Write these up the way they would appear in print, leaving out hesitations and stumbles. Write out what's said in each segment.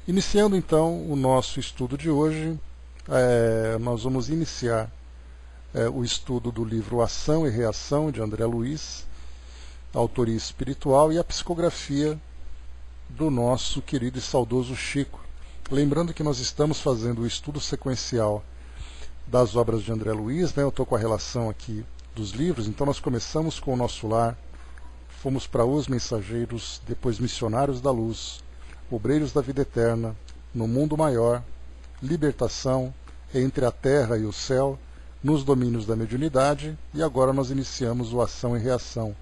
Iniciando então o nosso estudo de hoje, nós vamos iniciar o estudo do livro Ação e Reação, de André Luiz, autoria espiritual, e a psicografia do nosso querido e saudoso Chico. Lembrando que nós estamos fazendo o estudo sequencial das obras de André Luiz, né? Eu estou com a relação aqui dos livros, então nós começamos com O Nosso Lar, fomos para Os Mensageiros, depois Missionários da Luz, Obreiros da Vida Eterna, No Mundo Maior, Libertação, Entre a Terra e o Céu, Nos Domínios da Mediunidade, e agora nós iniciamos o Ação e Reação,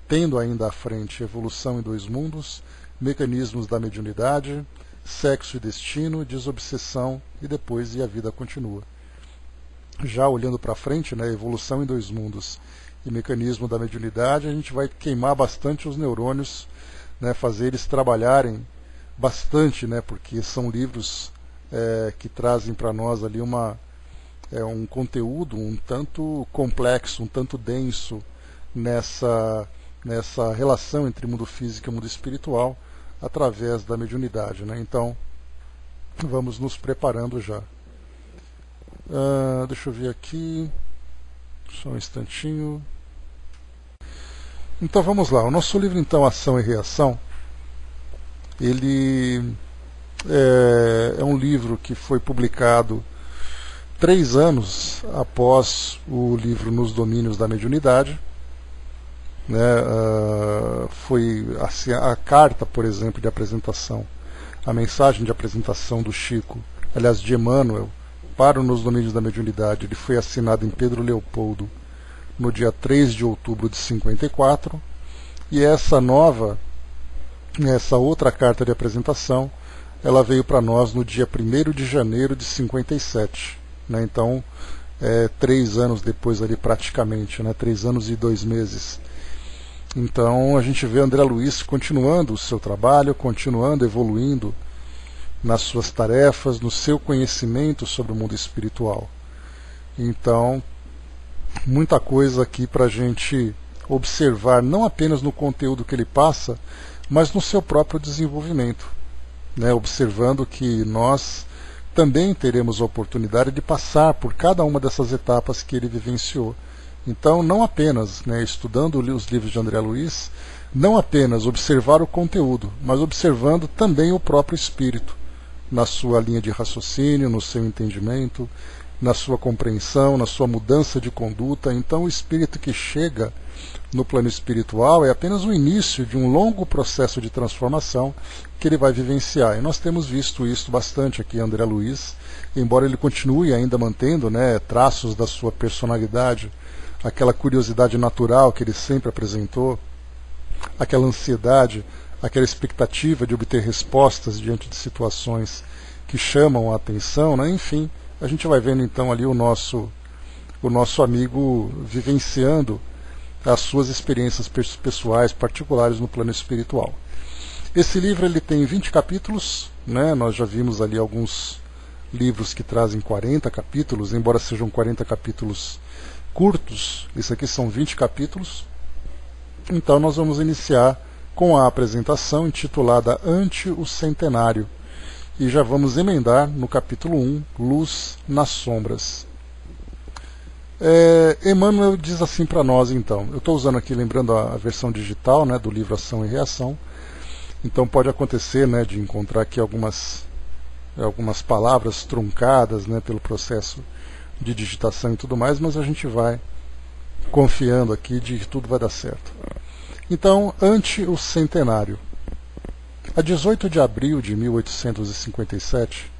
tendo ainda à frente Evolução em Dois Mundos, Mecanismos da Mediunidade, Sexo e Destino, Desobsessão e depois E a Vida Continua. Já olhando para frente, né, Evolução em Dois Mundos e Mecanismo da Mediunidade, a gente vai queimar bastante os neurônios, né, fazer eles trabalharem bastante, né, porque são livros que trazem para nós ali um conteúdo um tanto complexo, um tanto denso nessa relação entre mundo físico e mundo espiritual através da mediunidade, né? Então vamos nos preparando já. Deixa eu ver aqui, só um instantinho. Então vamos lá, o nosso livro então Ação e Reação, ele é um livro que foi publicado 3 anos após o livro Nos Domínios da Mediunidade, né? Foi assim, a carta, por exemplo, de apresentação, a mensagem de apresentação do Chico, aliás de Emmanuel, para o Nos Domínios da Mediunidade, ele foi assinado em Pedro Leopoldo no dia 3 de outubro de 54, e essa outra carta de apresentação, ela veio para nós no dia 1º de janeiro de 57, né? Então, 3 anos depois ali praticamente, né? 3 anos e 2 meses. Então a gente vê André Luiz continuando o seu trabalho, continuando, evoluindo nas suas tarefas, no seu conhecimento sobre o mundo espiritual. Então, muita coisa aqui para a gente observar, não apenas no conteúdo que ele passa, mas no seu próprio desenvolvimento, né? Observando que nós também teremos a oportunidade de passar por cada uma dessas etapas que ele vivenciou. Então, não apenas, né, estudando os livros de André Luiz, não apenas observar o conteúdo, mas observando também o próprio espírito, na sua linha de raciocínio, no seu entendimento, na sua compreensão, na sua mudança de conduta. Então, o espírito que chega no plano espiritual é apenas o início de um longo processo de transformação que ele vai vivenciar. E nós temos visto isso bastante aqui em André Luiz, embora ele continue ainda mantendo, né, traços da sua personalidade, aquela curiosidade natural que ele sempre apresentou, aquela ansiedade, aquela expectativa de obter respostas diante de situações que chamam a atenção, né? Enfim, a gente vai vendo então ali o nosso amigo vivenciando as suas experiências pessoais particulares no plano espiritual. Esse livro ele tem 20 capítulos, né? Nós já vimos ali alguns livros que trazem 40 capítulos, embora sejam 40 capítulos curtos, isso aqui são 20 capítulos. Então nós vamos iniciar com a apresentação intitulada Ante o Centenário, e já vamos emendar no capítulo 1, Luz nas Sombras. Emmanuel diz assim para nós, então, eu estou usando aqui, lembrando a versão digital, né, do livro Ação e Reação, então pode acontecer, né, de encontrar aqui algumas palavras truncadas, né, pelo processo de digitação e tudo mais, mas a gente vai confiando aqui de que tudo vai dar certo. Então, ante o centenário. A 18 de abril de 1857,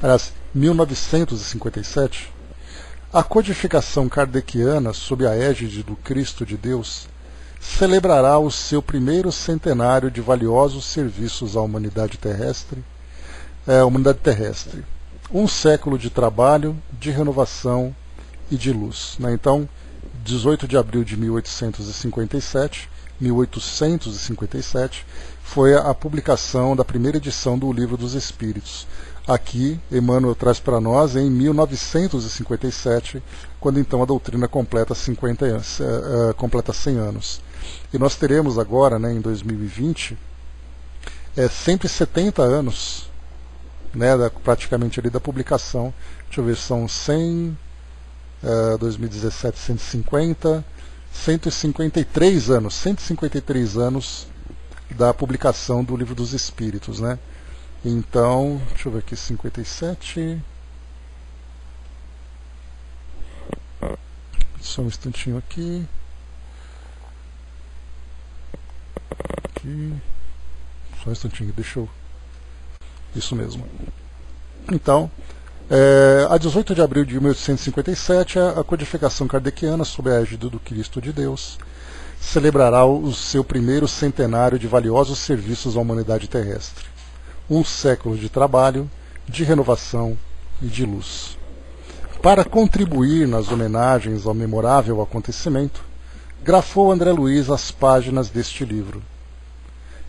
aliás, 1957, a codificação kardeciana, sob a égide do Cristo de Deus, celebrará o seu primeiro centenário de valiosos serviços à humanidade terrestre, um século de trabalho, de renovação e de luz, né? Então, 18 de abril de 1857, foi a publicação da primeira edição do Livro dos Espíritos. Aqui, Emmanuel traz para nós em 1957, quando então a doutrina completa 100 anos. E nós teremos agora, né, em 2020, 170 anos, né, praticamente ali da publicação. Deixa eu ver, são 100, 2017, 150, 153 anos, 153 anos da publicação do Livro dos Espíritos, né? Então, deixa eu ver aqui, 57. Só um instantinho aqui. Só um instantinho, deixa eu... Isso mesmo. Então, a 18 de abril de 1857, a codificação kardeciana, sob a égide do Cristo de Deus, celebrará o seu primeiro centenário de valiosos serviços à humanidade terrestre. Um século de trabalho, de renovação e de luz. Para contribuir nas homenagens ao memorável acontecimento, grafou André Luiz as páginas deste livro.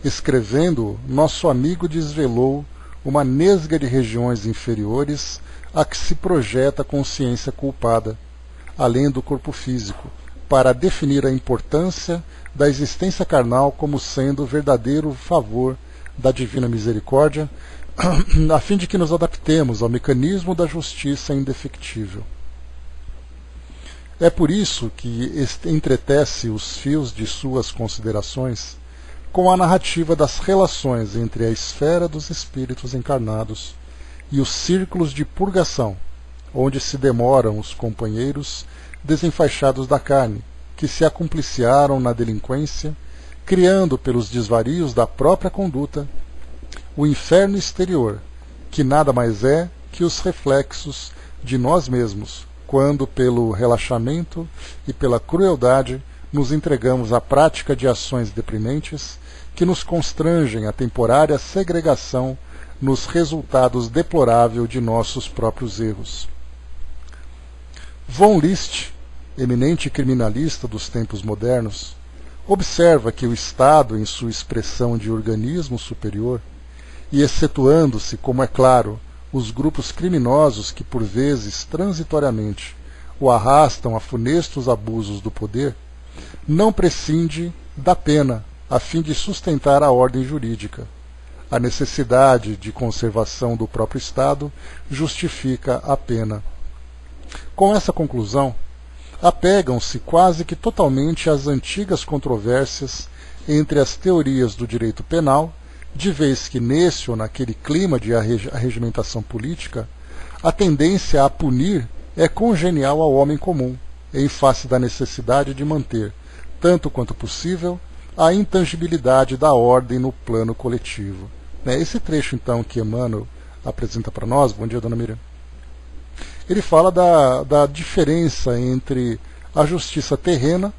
Escrevendo, nosso amigo desvelou uma nesga de regiões inferiores a que se projeta a consciência culpada, além do corpo físico, para definir a importância da existência carnal como sendo o verdadeiro favor da divina misericórdia, a fim de que nos adaptemos ao mecanismo da justiça indefectível. É por isso que entretece os fios de suas considerações com a narrativa das relações entre a esfera dos espíritos encarnados e os círculos de purgação, onde se demoram os companheiros desenfaixados da carne, que se acumpliciaram na delinquência, criando pelos desvarios da própria conduta o inferno exterior, que nada mais é que os reflexos de nós mesmos, quando pelo relaxamento e pela crueldade nos entregamos à prática de ações deprimentes que nos constrangem à temporária segregação nos resultados deploráveis de nossos próprios erros. Von List, eminente criminalista dos tempos modernos, observa que o Estado, em sua expressão de organismo superior, e excetuando-se, como é claro, os grupos criminosos que por vezes transitoriamente o arrastam a funestos abusos do poder, não prescinde da pena a fim de sustentar a ordem jurídica. A necessidade de conservação do próprio Estado justifica a pena. Com essa conclusão, apegam-se quase que totalmente às antigas controvérsias entre as teorias do direito penal, de vez que nesse ou naquele clima de arregimentação política, a tendência a punir é congenial ao homem comum, em face da necessidade de manter, tanto quanto possível, a intangibilidade da ordem no plano coletivo. Esse trecho, então, que Emmanuel apresenta para nós, bom dia, dona Miriam, ele fala da diferença entre a justiça terrena,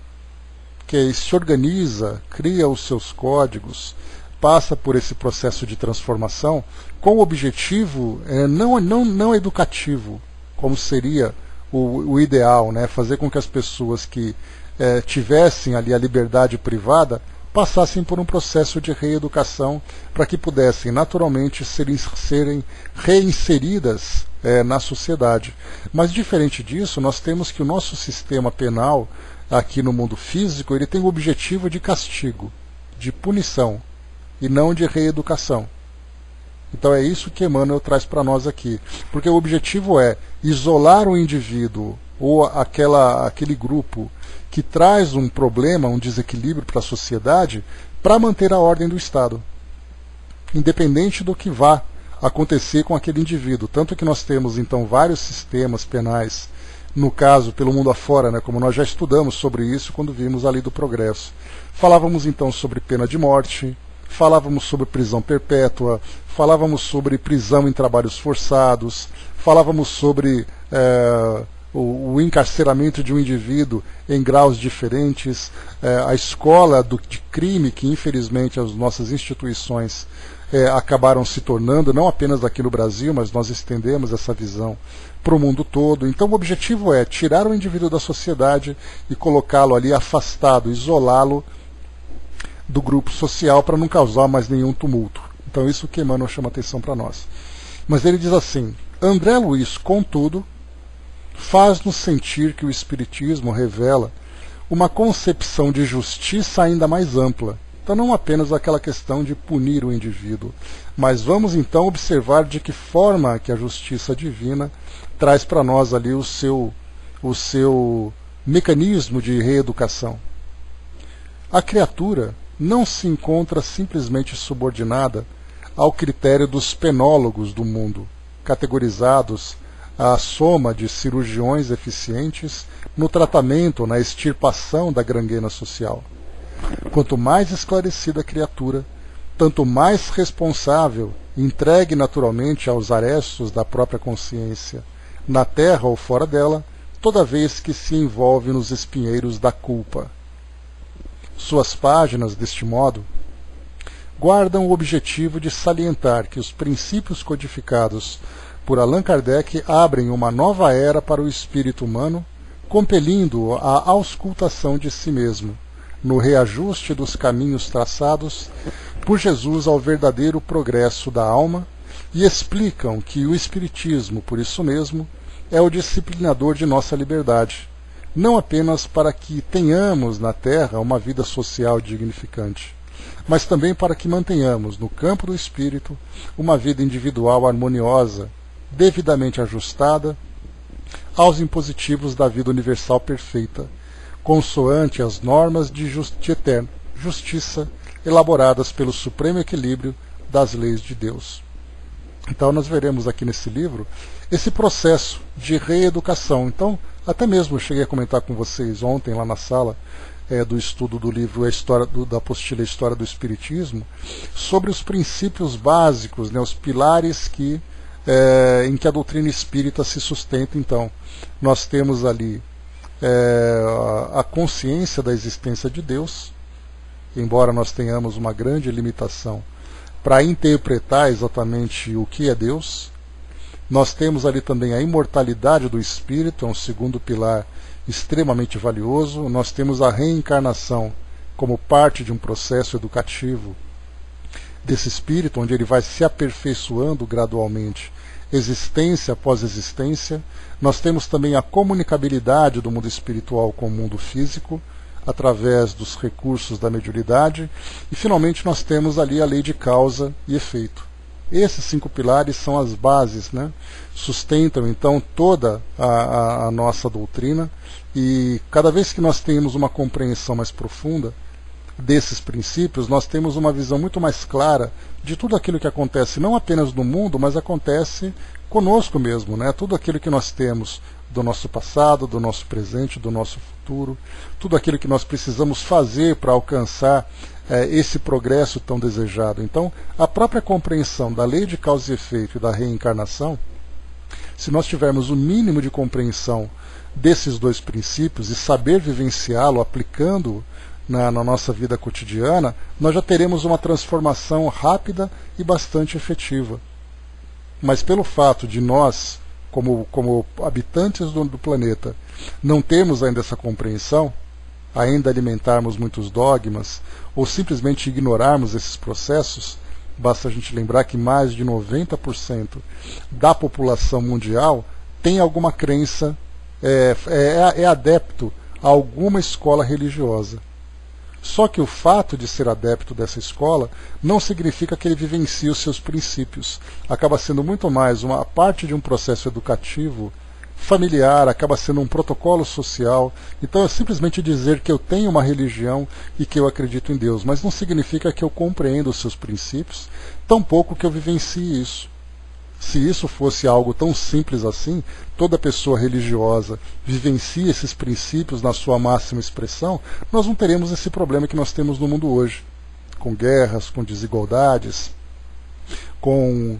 que se organiza, cria os seus códigos, passa por esse processo de transformação com o objetivo não educativo, como seria o ideal, né? Fazer com que as pessoas que tivessem ali a liberdade privada passassem por um processo de reeducação para que pudessem naturalmente serem reinseridas na sociedade. Mas diferente disso, nós temos que o nosso sistema penal aqui no mundo físico, ele tem o objetivo de castigo, de punição, e não de reeducação. Então é isso que Emmanuel traz para nós aqui. Porque o objetivo é isolar o indivíduo ou aquele grupo que traz um problema, um desequilíbrio para a sociedade, para manter a ordem do Estado, independente do que vá acontecer com aquele indivíduo. Tanto que nós temos então vários sistemas penais, no caso pelo mundo afora, né, como nós já estudamos sobre isso quando vimos a Lei do Progresso. Falávamos então sobre pena de morte, falávamos sobre prisão perpétua, falávamos sobre prisão em trabalhos forçados, falávamos sobre o encarceramento de um indivíduo em graus diferentes, a escola de crime que infelizmente as nossas instituições acabaram se tornando, não apenas aqui no Brasil, mas nós estendemos essa visão para o mundo todo. Então o objetivo é tirar o indivíduo da sociedade e colocá-lo ali afastado, isolá-lo do grupo social para não causar mais nenhum tumulto. Então isso que Emmanuel chama atenção para nós. Mas ele diz assim: André Luiz, contudo, faz-nos sentir que o Espiritismo revela uma concepção de justiça ainda mais ampla. Então não apenas aquela questão de punir o indivíduo, mas vamos então observar de que forma que a justiça divina traz para nós ali o seu mecanismo de reeducação. A criatura não se encontra simplesmente subordinada ao critério dos penólogos do mundo, categorizados à soma de cirurgiões eficientes no tratamento ou na extirpação da gangrena social. Quanto mais esclarecida a criatura, tanto mais responsável, entregue naturalmente aos arestos da própria consciência, na terra ou fora dela, toda vez que se envolve nos espinheiros da culpa. Suas páginas, deste modo, guardam o objetivo de salientar que os princípios codificados por Allan Kardec abrem uma nova era para o espírito humano, compelindo-o à auscultação de si mesmo, no reajuste dos caminhos traçados por Jesus ao verdadeiro progresso da alma, e explicam que o Espiritismo, por isso mesmo, é o disciplinador de nossa liberdade, não apenas para que tenhamos na Terra uma vida social dignificante, mas também para que mantenhamos no campo do espírito uma vida individual harmoniosa, devidamente ajustada aos impositivos da vida universal perfeita, consoante as normas de eterna justiça elaboradas pelo supremo equilíbrio das leis de Deus. Então nós veremos aqui nesse livro esse processo de reeducação. Então, até mesmo eu cheguei a comentar com vocês ontem lá na sala do estudo do livro da apostila História do Espiritismo, sobre os princípios básicos, os pilares em que a doutrina espírita se sustenta. Então, nós temos ali a consciência da existência de Deus, embora nós tenhamos uma grande limitação para interpretar exatamente o que é Deus. Nós temos ali também a imortalidade do espírito, é um segundo pilar extremamente valioso. Nós temos a reencarnação como parte de um processo educativo desse espírito, onde ele vai se aperfeiçoando gradualmente, existência após existência. Nós temos também a comunicabilidade do mundo espiritual com o mundo físico, através dos recursos da mediunidade, e finalmente nós temos ali a lei de causa e efeito. Esses 5 pilares são as bases, sustentam então toda a nossa doutrina, e cada vez que nós temos uma compreensão mais profunda desses princípios, nós temos uma visão muito mais clara de tudo aquilo que acontece, não apenas no mundo, mas acontece conosco mesmo, tudo aquilo que nós temos do nosso passado, do nosso presente, do nosso futuro, tudo aquilo que nós precisamos fazer para alcançar esse progresso tão desejado. Então, a própria compreensão da lei de causa e efeito e da reencarnação, se nós tivermos o mínimo de compreensão desses 2 princípios e saber vivenciá-lo, aplicando na nossa vida cotidiana, nós já teremos uma transformação rápida e bastante efetiva. Mas pelo fato de nós, como habitantes do planeta, não termos ainda essa compreensão, ainda alimentarmos muitos dogmas, ou simplesmente ignorarmos esses processos, basta a gente lembrar que mais de 90% da população mundial tem alguma crença, é adepto a alguma escola religiosa. Só que o fato de ser adepto dessa escola não significa que ele vivencie os seus princípios. Acaba sendo muito mais uma parte de um processo educativo, familiar, acaba sendo um protocolo social. Então é simplesmente dizer que eu tenho uma religião e que eu acredito em Deus, mas não significa que eu compreendo os seus princípios, tampouco que eu vivencie isso. Se isso fosse algo tão simples assim, toda pessoa religiosa vivencia esses princípios na sua máxima expressão, nós não teremos esse problema que nós temos no mundo hoje, com guerras, com desigualdades, com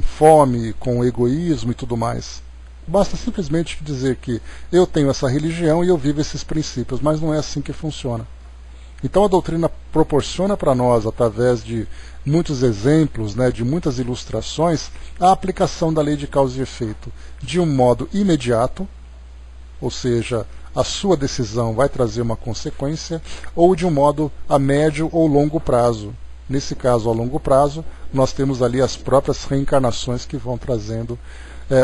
fome, com egoísmo e tudo mais. Basta simplesmente dizer que eu tenho essa religião e eu vivo esses princípios, mas não é assim que funciona. Então a doutrina proporciona para nós, através de muitos exemplos, de muitas ilustrações, a aplicação da lei de causa e efeito de um modo imediato, ou seja, a sua decisão vai trazer uma consequência, ou de um modo a médio ou longo prazo. Nesse caso, a longo prazo, nós temos ali as próprias reencarnações que vão trazendo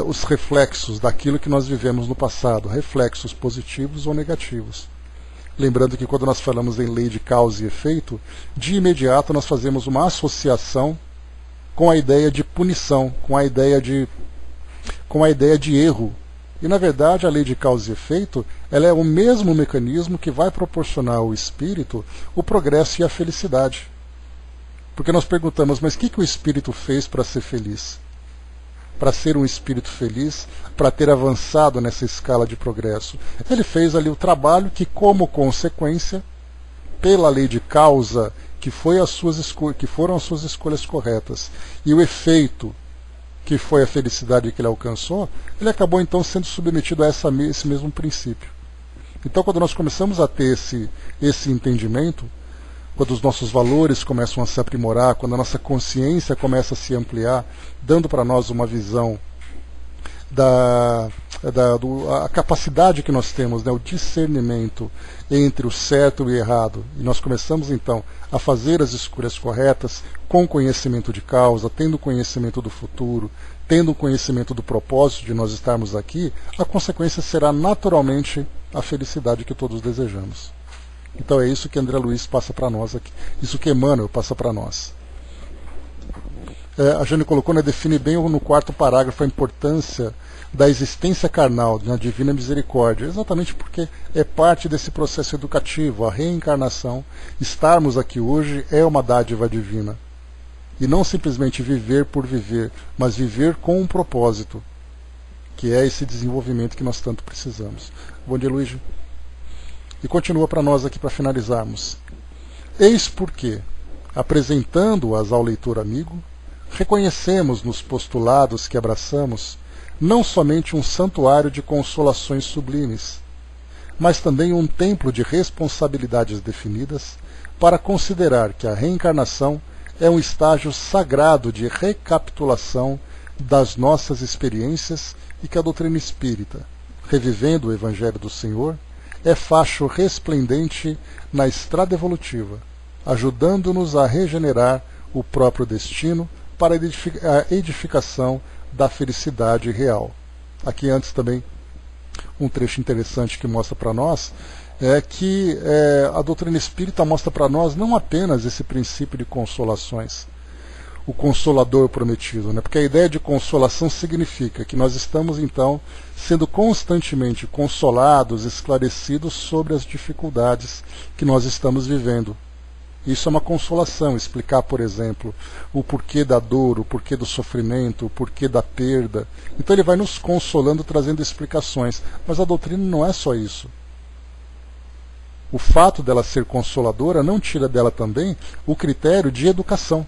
os reflexos daquilo que nós vivemos no passado, reflexos positivos ou negativos. Lembrando que quando nós falamos em lei de causa e efeito, de imediato nós fazemos uma associação com a ideia de punição, com a ideia de erro. E na verdade a lei de causa e efeito, ela é o mesmo mecanismo que vai proporcionar ao espírito o progresso e a felicidade. Porque nós perguntamos, mas o que o espírito fez para ser feliz? Para ser um espírito feliz, para ter avançado nessa escala de progresso. Ele fez ali o trabalho que, como consequência, pela lei de causa, que foram as suas escolhas corretas, e o efeito, que foi a felicidade que ele alcançou, ele acabou então sendo submetido a esse mesmo princípio. Então, quando nós começamos a ter esse entendimento, quando os nossos valores começam a se aprimorar, quando a nossa consciência começa a se ampliar, dando para nós uma visão a capacidade que nós temos, né, o discernimento entre o certo e o errado, e nós começamos então a fazer as escolhas corretas com conhecimento de causa, tendo conhecimento do futuro, tendo conhecimento do propósito de nós estarmos aqui, a consequência será naturalmente a felicidade que todos desejamos. Então é isso que André Luiz passa para nós aqui, isso que Emmanuel passa para nós. A Jane colocou, né, define bem no quarto parágrafo a importância da existência carnal na divina misericórdia, exatamente porque é parte desse processo educativo, a reencarnação. Estarmos aqui hoje é uma dádiva divina. E não simplesmente viver por viver, mas viver com um propósito, que é esse desenvolvimento que nós tanto precisamos. Bom dia, Luiz. E continua para nós aqui para finalizarmos. Eis porque, apresentando-as ao leitor amigo, reconhecemos nos postulados que abraçamos não somente um santuário de consolações sublimes, mas também um templo de responsabilidades definidas para considerar que a reencarnação é um estágio sagrado de recapitulação das nossas experiências e que a doutrina espírita, revivendo o Evangelho do Senhor, é facho resplendente na estrada evolutiva, ajudando-nos a regenerar o próprio destino para a edificação da felicidade real. Aqui antes também um trecho interessante que mostra para nós que a doutrina espírita mostra para nós não apenas esse princípio de consolações, o consolador prometido, né? Porque a ideia de consolação significa que nós estamos então sendo constantemente consolados, esclarecidos sobre as dificuldades que nós estamos vivendo. Isso é uma consolação, explicar, por exemplo, o porquê da dor, o porquê do sofrimento, o porquê da perda. Então ele vai nos consolando, trazendo explicações. Mas a doutrina não é só isso. O fato dela ser consoladora não tira dela também o critério de educação.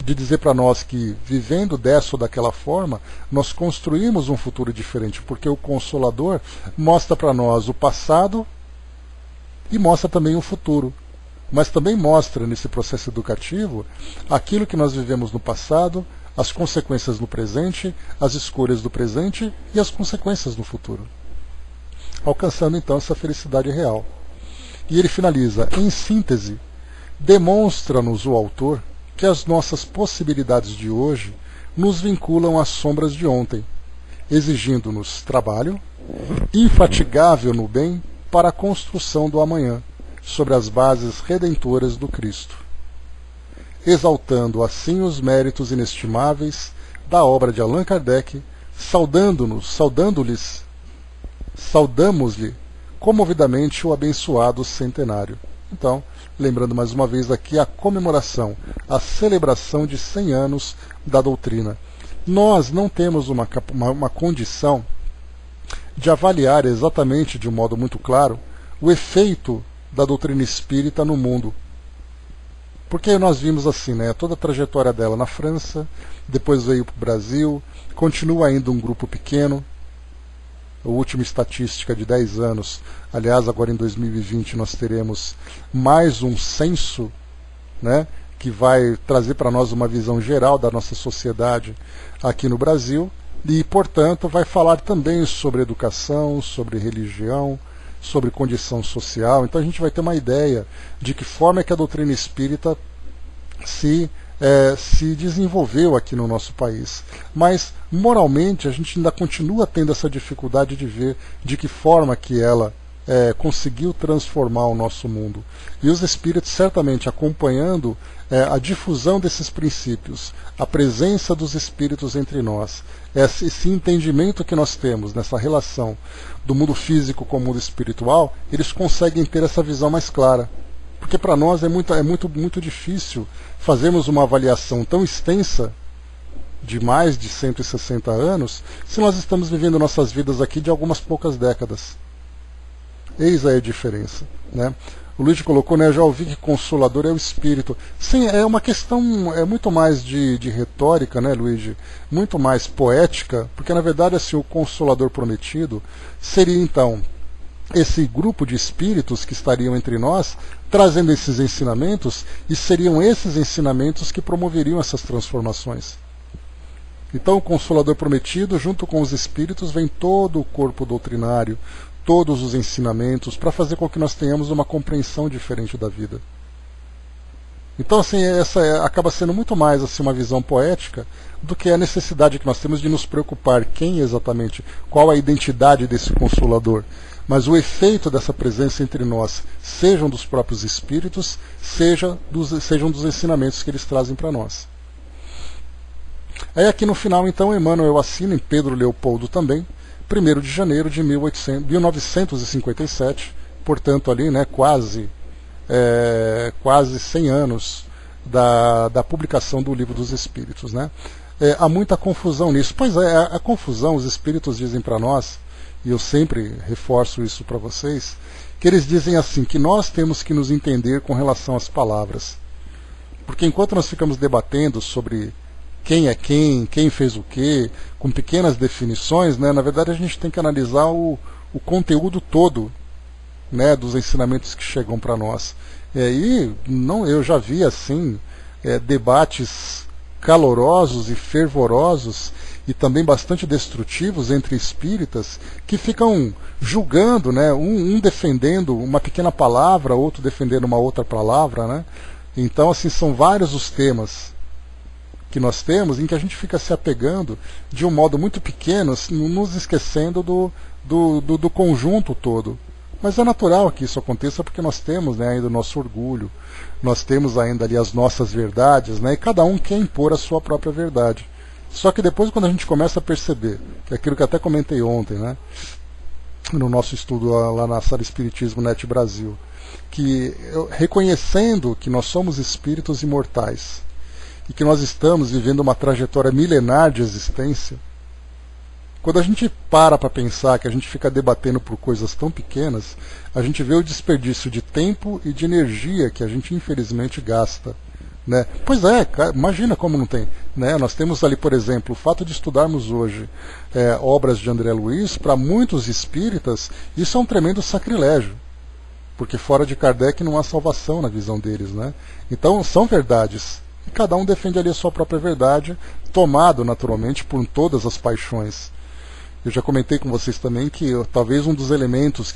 De dizer para nós que, vivendo dessa ou daquela forma, nós construímos um futuro diferente, porque o Consolador mostra para nós o passado e mostra também o futuro. Mas também mostra, nesse processo educativo, aquilo que nós vivemos no passado, as consequências no presente, as escolhas do presente e as consequências no futuro. Alcançando então essa felicidade real. E ele finaliza, em síntese, demonstra-nos o autor que as nossas possibilidades de hoje nos vinculam às sombras de ontem, exigindo-nos trabalho infatigável no bem para a construção do amanhã, sobre as bases redentoras do Cristo, exaltando assim os méritos inestimáveis da obra de Allan Kardec, saudamos-lhe comovidamente o abençoado centenário. Então, lembrando mais uma vez aqui a comemoração, a celebração de 100 anos da doutrina. Nós não temos uma condição de avaliar exatamente, de um modo muito claro, o efeito da doutrina espírita no mundo. Porque nós vimos assim, né, toda a trajetória dela na França, depois veio para o Brasil, continua ainda um grupo pequeno. A última estatística de 10 anos, aliás, agora em 2020 nós teremos mais um censo, né, que vai trazer para nós uma visão geral da nossa sociedade aqui no Brasil, e, portanto, vai falar também sobre educação, sobre religião, sobre condição social. Então a gente vai ter uma ideia de que forma é que a doutrina espírita se se desenvolveu aqui no nosso país. Mas, moralmente, a gente ainda continua tendo essa dificuldade de ver de que forma que ela conseguiu transformar o nosso mundo. E os espíritos, certamente, acompanhando a difusão desses princípios, a presença dos espíritos entre nós, esse entendimento que nós temos nessa relação do mundo físico com o mundo espiritual, eles conseguem ter essa visão mais clara. Porque para nós é muito difícil fazermos uma avaliação tão extensa de mais de 160 anos se nós estamos vivendo nossas vidas aqui de algumas poucas décadas. Eis aí a diferença, né? O Luigi colocou, né, já ouvi que Consolador é o Espírito. Sim, é uma questão, muito mais de retórica, né, Luigi? Muito mais poética, porque na verdade assim, o Consolador Prometido seria então esse grupo de espíritos que estariam entre nós, trazendo esses ensinamentos, e seriam esses ensinamentos que promoveriam essas transformações. Então o Consolador Prometido, junto com os espíritos, vem todo o corpo doutrinário, todos os ensinamentos, para fazer com que nós tenhamos uma compreensão diferente da vida. Então, assim, essa acaba sendo muito mais assim, uma visão poética do que a necessidade que nós temos de nos preocupar quem exatamente, qual a identidade desse Consolador. Mas o efeito dessa presença entre nós, sejam dos próprios espíritos, sejam dos ensinamentos que eles trazem para nós. Aí aqui no final, então, Emmanuel assina, em Pedro Leopoldo também, 1º de janeiro de 1957, portanto ali, né, quase 100 anos da publicação do Livro dos Espíritos, né? Há muita confusão nisso. Pois é, a confusão, os espíritos dizem para nós, e eu sempre reforço isso para vocês, que eles dizem assim, que nós temos que nos entender com relação às palavras. Porque enquanto nós ficamos debatendo sobre quem é quem fez o quê, com pequenas definições, né, na verdade a gente tem que analisar o conteúdo todo, né, dos ensinamentos que chegam para nós. E eu já vi assim debates calorosos e fervorosos e também bastante destrutivos entre espíritas que ficam julgando, né, um defendendo uma pequena palavra, outro defendendo uma outra palavra, né? Então, assim, são vários os temas que nós temos em que a gente fica se apegando de um modo muito pequeno, nos esquecendo do conjunto todo. Mas é natural que isso aconteça porque nós temos, né, ainda o nosso orgulho, nós temos ainda ali as nossas verdades, né, e cada um quer impor a sua própria verdade. Só que depois, quando a gente começa a perceber, que é aquilo que eu até comentei ontem, né, no nosso estudo lá na Sala Espiritismo Net Brasil, que reconhecendo que nós somos espíritos imortais, e que nós estamos vivendo uma trajetória milenar de existência, quando a gente para pensar que a gente fica debatendo por coisas tão pequenas, a gente vê o desperdício de tempo e de energia que a gente infelizmente gasta, né? Pois é, imagina como não tem, né? Nós temos ali, por exemplo, o fato de estudarmos hoje obras de André Luiz, para muitos espíritas, isso é um tremendo sacrilégio, porque fora de Kardec não há salvação na visão deles, né? Então são verdades. E cada um defende ali a sua própria verdade, tomado naturalmente por todas as paixões. Eu já comentei com vocês também que talvez um dos elementos,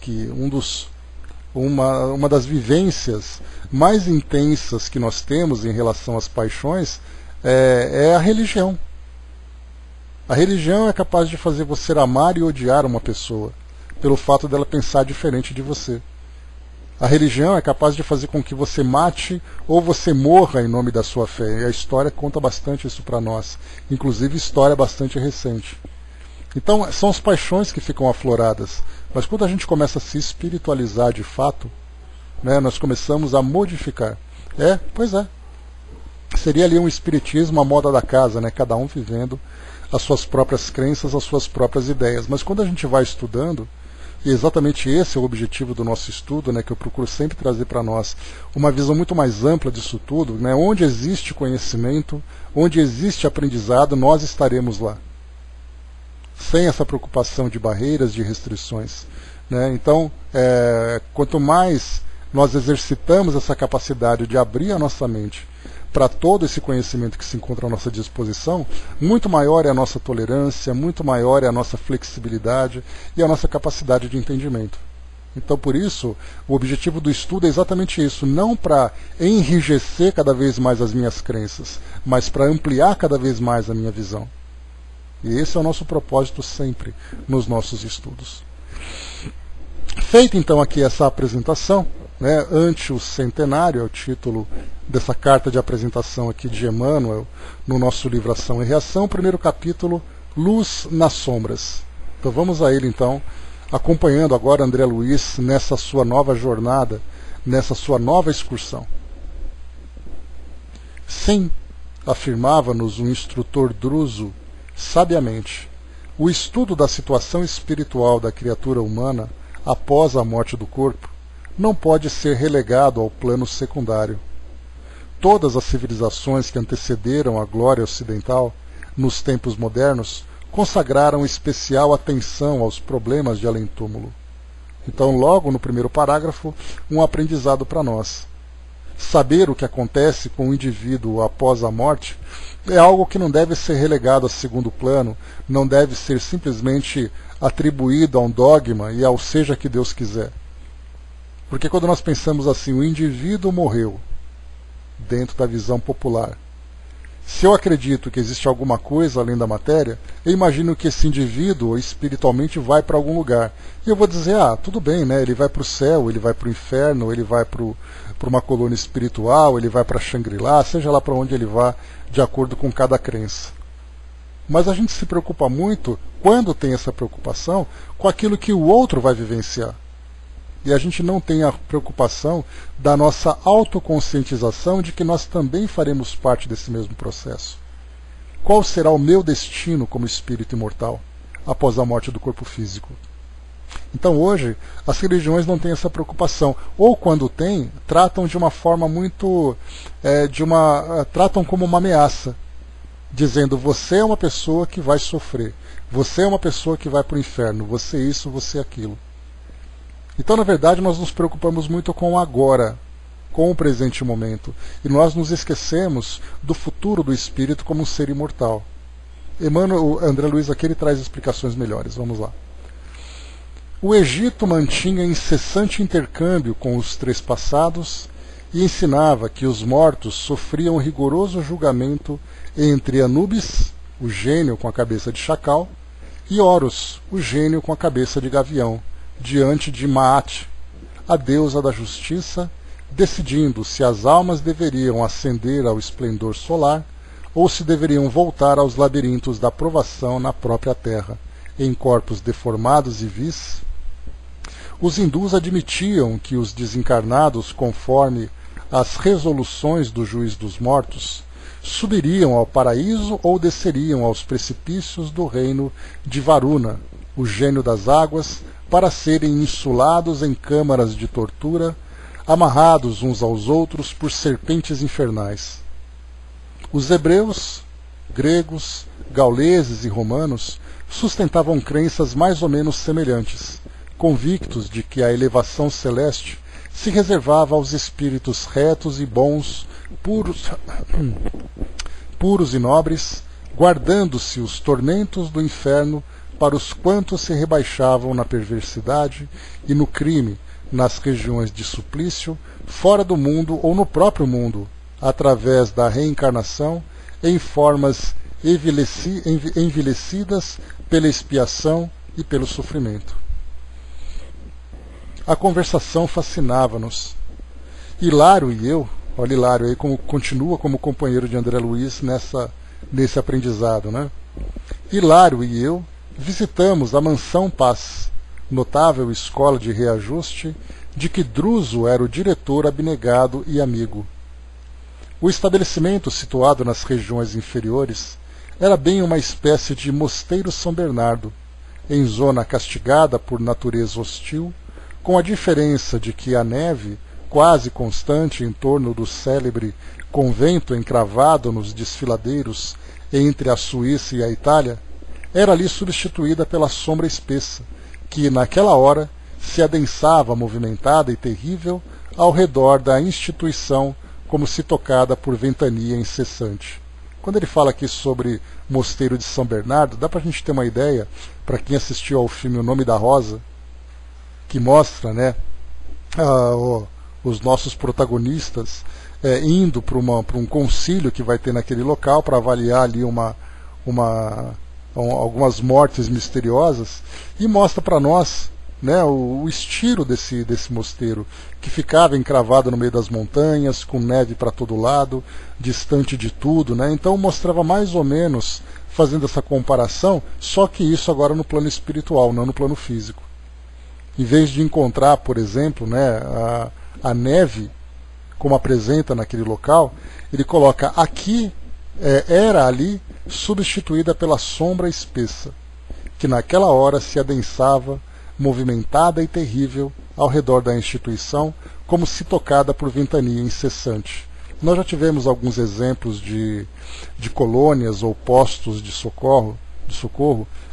uma das vivências mais intensas que nós temos em relação às paixões é a religião. A religião é capaz de fazer você amar e odiar uma pessoa, pelo fato dela pensar diferente de você. A religião é capaz de fazer com que você mate ou você morra em nome da sua fé. E a história conta bastante isso para nós. Inclusive história bastante recente. Então são as paixões que ficam afloradas. Mas quando a gente começa a se espiritualizar de fato, né, nós começamos a modificar. Pois é. Seria ali um espiritismo à moda da casa, né, cada um vivendo as suas próprias crenças, as suas próprias ideias. Mas quando a gente vai estudando, e exatamente esse é o objetivo do nosso estudo, né, que eu procuro sempre trazer para nós uma visão muito mais ampla disso tudo, né, onde existe conhecimento, onde existe aprendizado, nós estaremos lá, sem essa preocupação de barreiras, de restrições, né? Então, quanto mais nós exercitamos essa capacidade de abrir a nossa mente para todo esse conhecimento que se encontra à nossa disposição, muito maior é a nossa tolerância, muito maior é a nossa flexibilidade e a nossa capacidade de entendimento. Então, por isso, o objetivo do estudo é exatamente isso, não para enrijecer cada vez mais as minhas crenças, mas para ampliar cada vez mais a minha visão. E esse é o nosso propósito sempre nos nossos estudos. Feita então aqui essa apresentação, né, ante o centenário, é o título dessa carta de apresentação aqui de Emmanuel, no nosso livro Ação e Reação, primeiro capítulo, Luz nas Sombras. Então vamos a ele então, acompanhando agora André Luiz nessa sua nova jornada, nessa sua nova excursão. Sim, afirmava-nos o instrutor Druso, sabiamente, o estudo da situação espiritual da criatura humana após a morte do corpo não pode ser relegado ao plano secundário. Todas as civilizações que antecederam a glória ocidental, nos tempos modernos, consagraram especial atenção aos problemas de além-túmulo. Então, logo no primeiro parágrafo, um aprendizado para nós. Saber o que acontece com o indivíduo após a morte é algo que não deve ser relegado a segundo plano, não deve ser simplesmente atribuído a um dogma e ao seja que Deus quiser. Porque quando nós pensamos assim, o indivíduo morreu, dentro da visão popular. Se eu acredito que existe alguma coisa além da matéria, eu imagino que esse indivíduo espiritualmente vai para algum lugar. E eu vou dizer, tudo bem, né? Ele vai para o céu, ele vai para o inferno, ele vai para uma colônia espiritual, ele vai para Shangri-La, seja lá para onde ele vá, de acordo com cada crença. Mas a gente se preocupa muito, quando tem essa preocupação, com aquilo que o outro vai vivenciar. E a gente não tem a preocupação da nossa autoconscientização de que nós também faremos parte desse mesmo processo. Qual será o meu destino como espírito imortal após a morte do corpo físico? Então hoje as religiões não têm essa preocupação, ou quando têm, tratam de uma forma muito tratam como uma ameaça, dizendo: você é uma pessoa que vai sofrer, você é uma pessoa que vai para o inferno, você isso, você aquilo. Então, na verdade, nós nos preocupamos muito com o agora, com o presente momento, e nós nos esquecemos do futuro do espírito como um ser imortal. Emmanuel, André Luiz aqui ele traz explicações melhores. Vamos lá. O Egito mantinha incessante intercâmbio com os três passados e ensinava que os mortos sofriam rigoroso julgamento entre Anubis, o gênio com a cabeça de chacal, e Horus, o gênio com a cabeça de gavião, diante de Maat, a deusa da justiça, decidindo se as almas deveriam ascender ao esplendor solar ou se deveriam voltar aos labirintos da provação na própria terra, em corpos deformados e vis. Os hindus admitiam que os desencarnados, conforme as resoluções do juiz dos mortos, subiriam ao paraíso ou desceriam aos precipícios do reino de Varuna, o gênio das águas, para serem insulados em câmaras de tortura, amarrados uns aos outros por serpentes infernais. Os hebreus, gregos, gauleses e romanos sustentavam crenças mais ou menos semelhantes, convictos de que a elevação celeste se reservava aos espíritos retos e bons, puros e nobres, guardando-se os tormentos do inferno para os quantos se rebaixavam na perversidade e no crime, nas regiões de suplício, fora do mundo ou no próprio mundo, através da reencarnação, em formas envelhecidas pela expiação e pelo sofrimento. A conversação fascinava-nos. Hilário e eu, olha Hilário aí como continua como companheiro de André Luiz nesse aprendizado, né? Hilário e eu visitamos a Mansão Paz, notável escola de reajuste de que Druso era o diretor abnegado e amigo. O estabelecimento, situado nas regiões inferiores, era bem uma espécie de Mosteiro São Bernardo, em zona castigada por natureza hostil, com a diferença de que a neve, quase constante em torno do célebre convento encravado nos desfiladeiros entre a Suíça e a Itália, era ali substituída pela sombra espessa, que, naquela hora, se adensava movimentada e terrível ao redor da instituição, como se tocada por ventania incessante. Quando ele fala aqui sobre Mosteiro de São Bernardo, dá para a gente ter uma ideia, para quem assistiu ao filme O Nome da Rosa, que mostra, né, os nossos protagonistas indo para um concílio que vai ter naquele local para avaliar ali algumas mortes misteriosas, e mostra para nós, né, o estilo desse mosteiro, que ficava encravado no meio das montanhas, com neve para todo lado, distante de tudo, né? Então mostrava mais ou menos, fazendo essa comparação, só que isso agora no plano espiritual, não no plano físico. Em vez de encontrar, por exemplo, né, a neve, como apresenta naquele local, ele coloca aqui, era ali substituída pela sombra espessa, que naquela hora se adensava, movimentada e terrível, ao redor da instituição, como se tocada por ventania incessante. Nós já tivemos alguns exemplos de colônias ou postos de socorro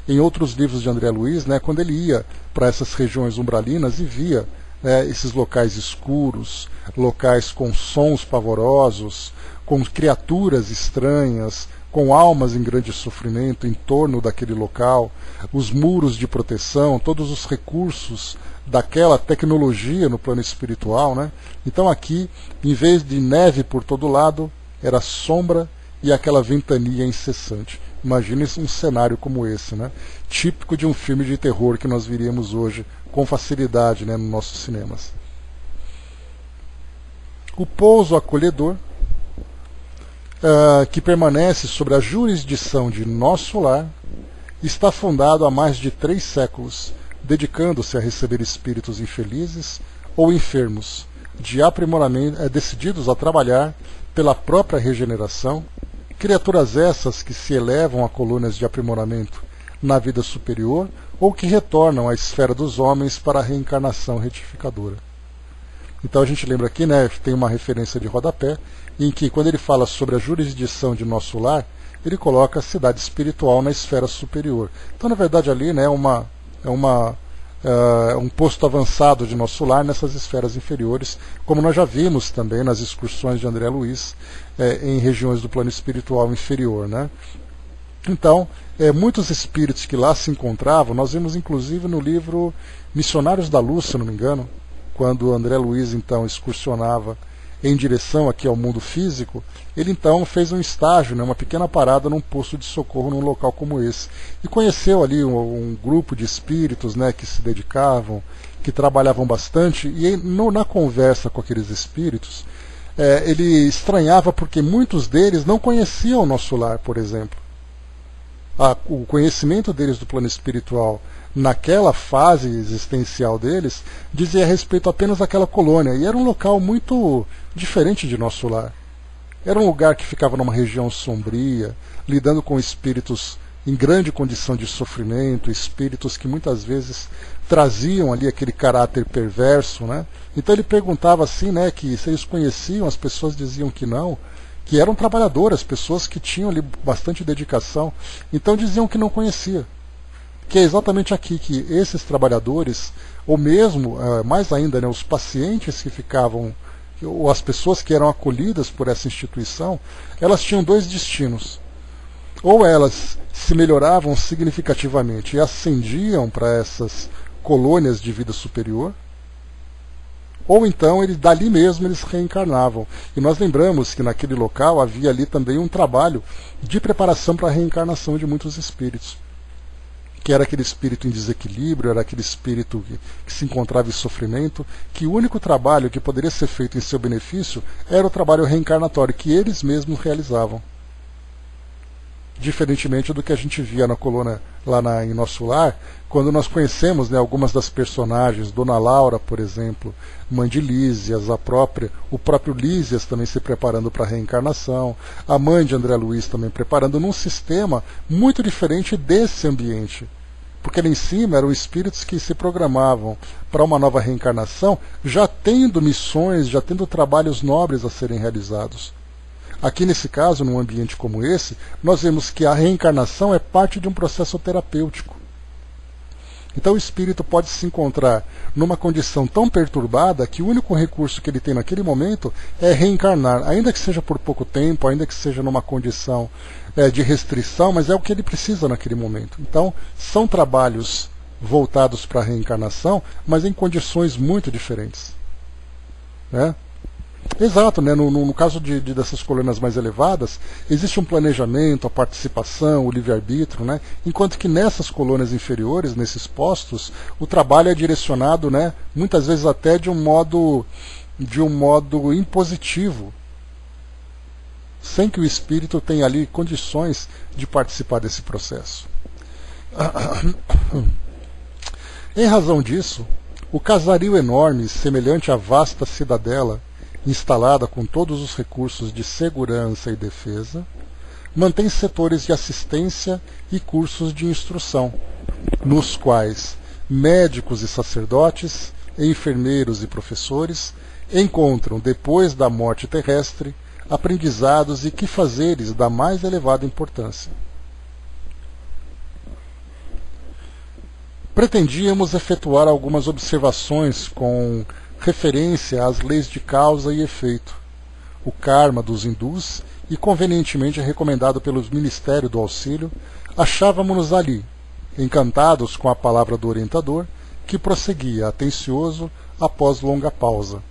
em outros livros de André Luiz, né, quando ele ia para essas regiões umbralinas e via, né, esses locais escuros, locais com sons pavorosos, com criaturas estranhas, com almas em grande sofrimento em torno daquele local, os muros de proteção, todos os recursos daquela tecnologia no plano espiritual, né? Então aqui, em vez de neve por todo lado, era sombra e aquela ventania incessante. Imagine um cenário como esse, né? Típico de um filme de terror que nós viríamos hoje com facilidade, né, nos nossos cinemas. O pouso acolhedor, que permanece sobre a jurisdição de Nosso Lar, está fundado há mais de 3 séculos, dedicando-se a receber espíritos infelizes ou enfermos, de aprimoramento, decididos a trabalhar pela própria regeneração, criaturas essas que se elevam a colônias de aprimoramento na vida superior ou que retornam à esfera dos homens para a reencarnação retificadora. Então a gente lembra aqui, né, tem uma referência de rodapé, em que quando ele fala sobre a jurisdição de Nosso Lar, ele coloca a cidade espiritual na esfera superior. Então, na verdade, ali, né, um posto avançado de Nosso Lar nessas esferas inferiores, como nós já vimos também nas excursões de André Luiz, em regiões do plano espiritual inferior, né? Então, muitos espíritos que lá se encontravam, nós vimos inclusive no livro Missionários da Luz, se não me engano, quando André Luiz então excursionava em direção aqui ao mundo físico, ele então fez um estágio, né, uma pequena parada num posto de socorro num local como esse. E conheceu ali um grupo de espíritos, né, que se dedicavam, que trabalhavam bastante, e na conversa com aqueles espíritos, ele estranhava porque muitos deles não conheciam o Nosso Lar, por exemplo. O conhecimento deles do plano espiritual naquela fase existencial deles dizia respeito apenas àquela colônia, e era um local muito diferente de Nosso Lar. Era um lugar que ficava numa região sombria, lidando com espíritos em grande condição de sofrimento, espíritos que muitas vezes traziam ali aquele caráter perverso, né? Então ele perguntava assim, né, que se eles conheciam, as pessoas diziam que não, que eram trabalhadoras, pessoas que tinham ali bastante dedicação, então diziam que não conhecia. Que é exatamente aqui que esses trabalhadores, ou mesmo, mais ainda, né, os pacientes que ficavam, ou as pessoas que eram acolhidas por essa instituição, elas tinham 2 destinos. Ou elas se melhoravam significativamente e ascendiam para essas colônias de vida superior, ou então dali mesmo eles reencarnavam. E nós lembramos que naquele local havia ali também um trabalho de preparação para a reencarnação de muitos espíritos, que era aquele espírito em desequilíbrio, era aquele espírito que se encontrava em sofrimento, que o único trabalho que poderia ser feito em seu benefício era o trabalho reencarnatório, que eles mesmos realizavam. Diferentemente do que a gente via na colônia lá em Nosso Lar, quando nós conhecemos, né, algumas das personagens, Dona Laura, por exemplo, mãe de Lísias, o próprio Lísias também se preparando para a reencarnação, a mãe de André Luiz também preparando num sistema muito diferente desse ambiente. Porque ali em cima eram espíritos que se programavam para uma nova reencarnação, já tendo missões, já tendo trabalhos nobres a serem realizados. Aqui nesse caso, num ambiente como esse, nós vemos que a reencarnação é parte de um processo terapêutico. Então o espírito pode se encontrar numa condição tão perturbada que o único recurso que ele tem naquele momento é reencarnar, ainda que seja por pouco tempo, ainda que seja numa condição de restrição, mas é o que ele precisa naquele momento. Então são trabalhos voltados para a reencarnação, mas em condições muito diferentes. Né? Exato, né? No caso dessas colônias mais elevadas, existe um planejamento, a participação, o livre-arbítrio, né? Enquanto que nessas colônias inferiores, nesses postos, o trabalho é direcionado, né? Muitas vezes até de um modo impositivo, sem que o espírito tenha ali condições de participar desse processo. Em razão disso, o casario enorme, semelhante à vasta cidadela, instalada com todos os recursos de segurança e defesa, mantém setores de assistência e cursos de instrução, nos quais médicos e sacerdotes, enfermeiros e professores encontram, depois da morte terrestre, aprendizados e quifazeres da mais elevada importância. Pretendíamos efetuar algumas observações com referência às leis de causa e efeito, o karma dos hindus, e convenientemente recomendado pelos Ministérios do Auxílio, achávamos-nos ali, encantados com a palavra do orientador, que prosseguia, atencioso, após longa pausa.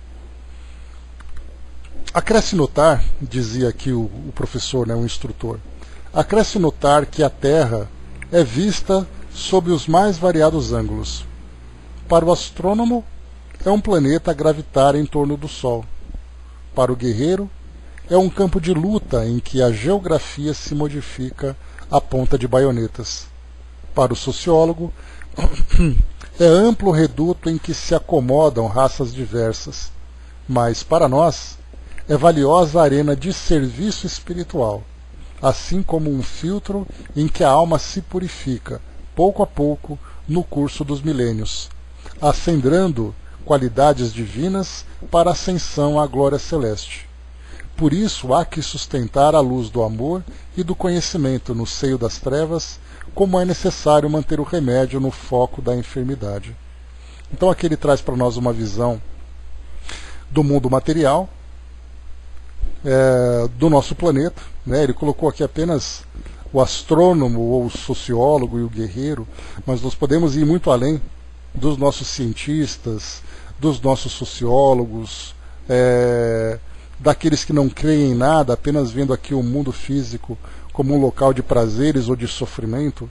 Acresce notar, dizia aqui o professor, né, o instrutor, acresce notar que a Terra é vista sob os mais variados ângulos. Para o astrônomo, é um planeta a gravitar em torno do Sol. Para o guerreiro, é um campo de luta em que a geografia se modifica à ponta de baionetas. Para o sociólogo, é amplo reduto em que se acomodam raças diversas. Mas, para nós, é valiosa arena de serviço espiritual, assim como um filtro em que a alma se purifica, pouco a pouco, no curso dos milênios, acendrando qualidades divinas para a ascensão à glória celeste. Por isso há que sustentar a luz do amor e do conhecimento no seio das trevas, como é necessário manter o remédio no foco da enfermidade. Então aqui ele traz para nós uma visão do mundo material, do nosso planeta, né? Ele colocou aqui apenas o astrônomo ou o sociólogo e o guerreiro, mas nós podemos ir muito além dos nossos cientistas, dos nossos sociólogos, daqueles que não creem em nada, apenas vendo aqui o mundo físico como um local de prazeres ou de sofrimento.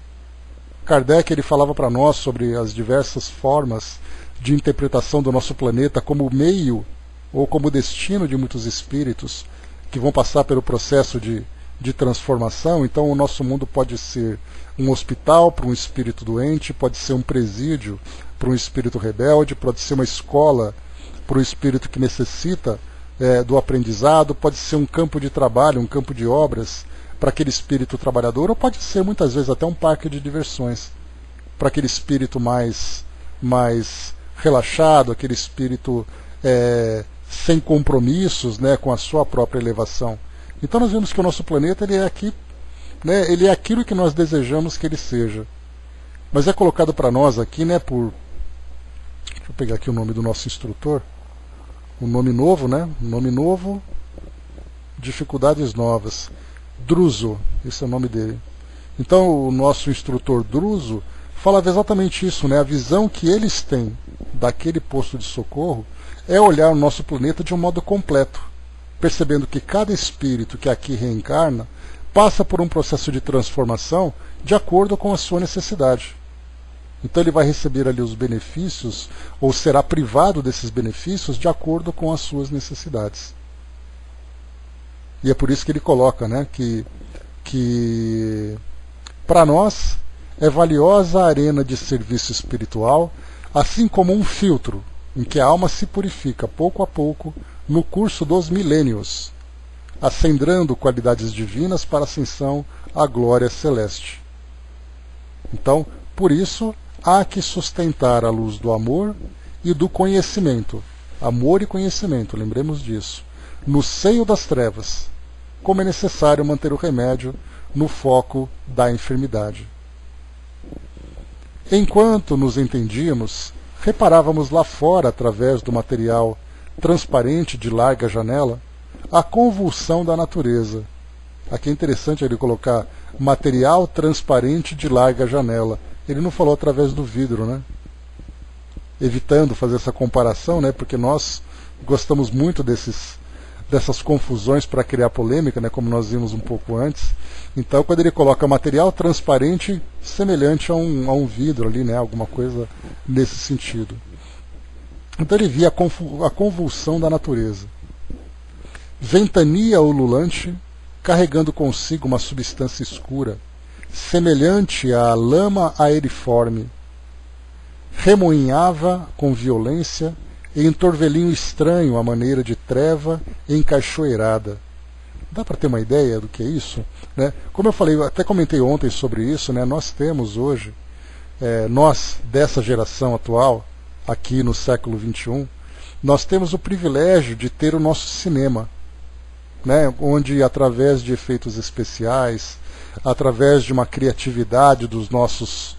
Kardec ele falava para nós sobre as diversas formas de interpretação do nosso planeta como meio ou como destino de muitos espíritos que vão passar pelo processo de transformação. Então o nosso mundo pode ser um hospital para um espírito doente, pode ser um presídio para um espírito rebelde, pode ser uma escola para o espírito que necessita do aprendizado, pode ser um campo de trabalho, um campo de obras para aquele espírito trabalhador, ou pode ser muitas vezes até um parque de diversões para aquele espírito mais relaxado, aquele espírito sem compromissos, né, com a sua própria elevação. Então nós vemos que o nosso planeta ele é aqui, né, ele é aquilo que nós desejamos que ele seja. Mas é colocado para nós aqui, né, deixa eu pegar aqui o nome do nosso instrutor, um nome novo, né, um nome novo, dificuldades novas, Druso, esse é o nome dele. Então o nosso instrutor Druso falava exatamente isso, né, a visão que eles têm daquele posto de socorro é olhar o nosso planeta de um modo completo, percebendo que cada espírito que aqui reencarna passa por um processo de transformação de acordo com a sua necessidade. Então ele vai receber ali os benefícios, ou será privado desses benefícios de acordo com as suas necessidades. E é por isso que ele coloca, né, que para nós é valiosa a arena de serviço espiritual, assim como um filtro em que a alma se purifica pouco a pouco no curso dos milênios, acendrando qualidades divinas para a ascensão à glória celeste. Então, por isso, há que sustentar a luz do amor e do conhecimento, amor e conhecimento, lembremos disso, no seio das trevas, como é necessário manter o remédio no foco da enfermidade. Enquanto nos entendíamos, reparávamos lá fora, através do material transparente de larga janela, a convulsão da natureza. Aqui é interessante ele colocar material transparente de larga janela. Ele não falou através do vidro, né? Evitando fazer essa comparação, né? Porque nós gostamos muito dessas confusões para criar polêmica, né? Como nós vimos um pouco antes. Então, quando ele coloca material transparente semelhante a um vidro ali, né? Alguma coisa nesse sentido. Então ele via a convulsão da natureza. Ventania ululante, carregando consigo uma substância escura, semelhante à lama aeriforme. Remoinhava com violência em um torvelinho estranho à maneira de treva encaixoeirada. Dá para ter uma ideia do que é isso? Né? Como eu falei, eu até comentei ontem sobre isso, né? Nós temos hoje, nós dessa geração atual, aqui no século XXI, nós temos o privilégio de ter o nosso cinema, né? Onde através de efeitos especiais, através de uma criatividade dos nossos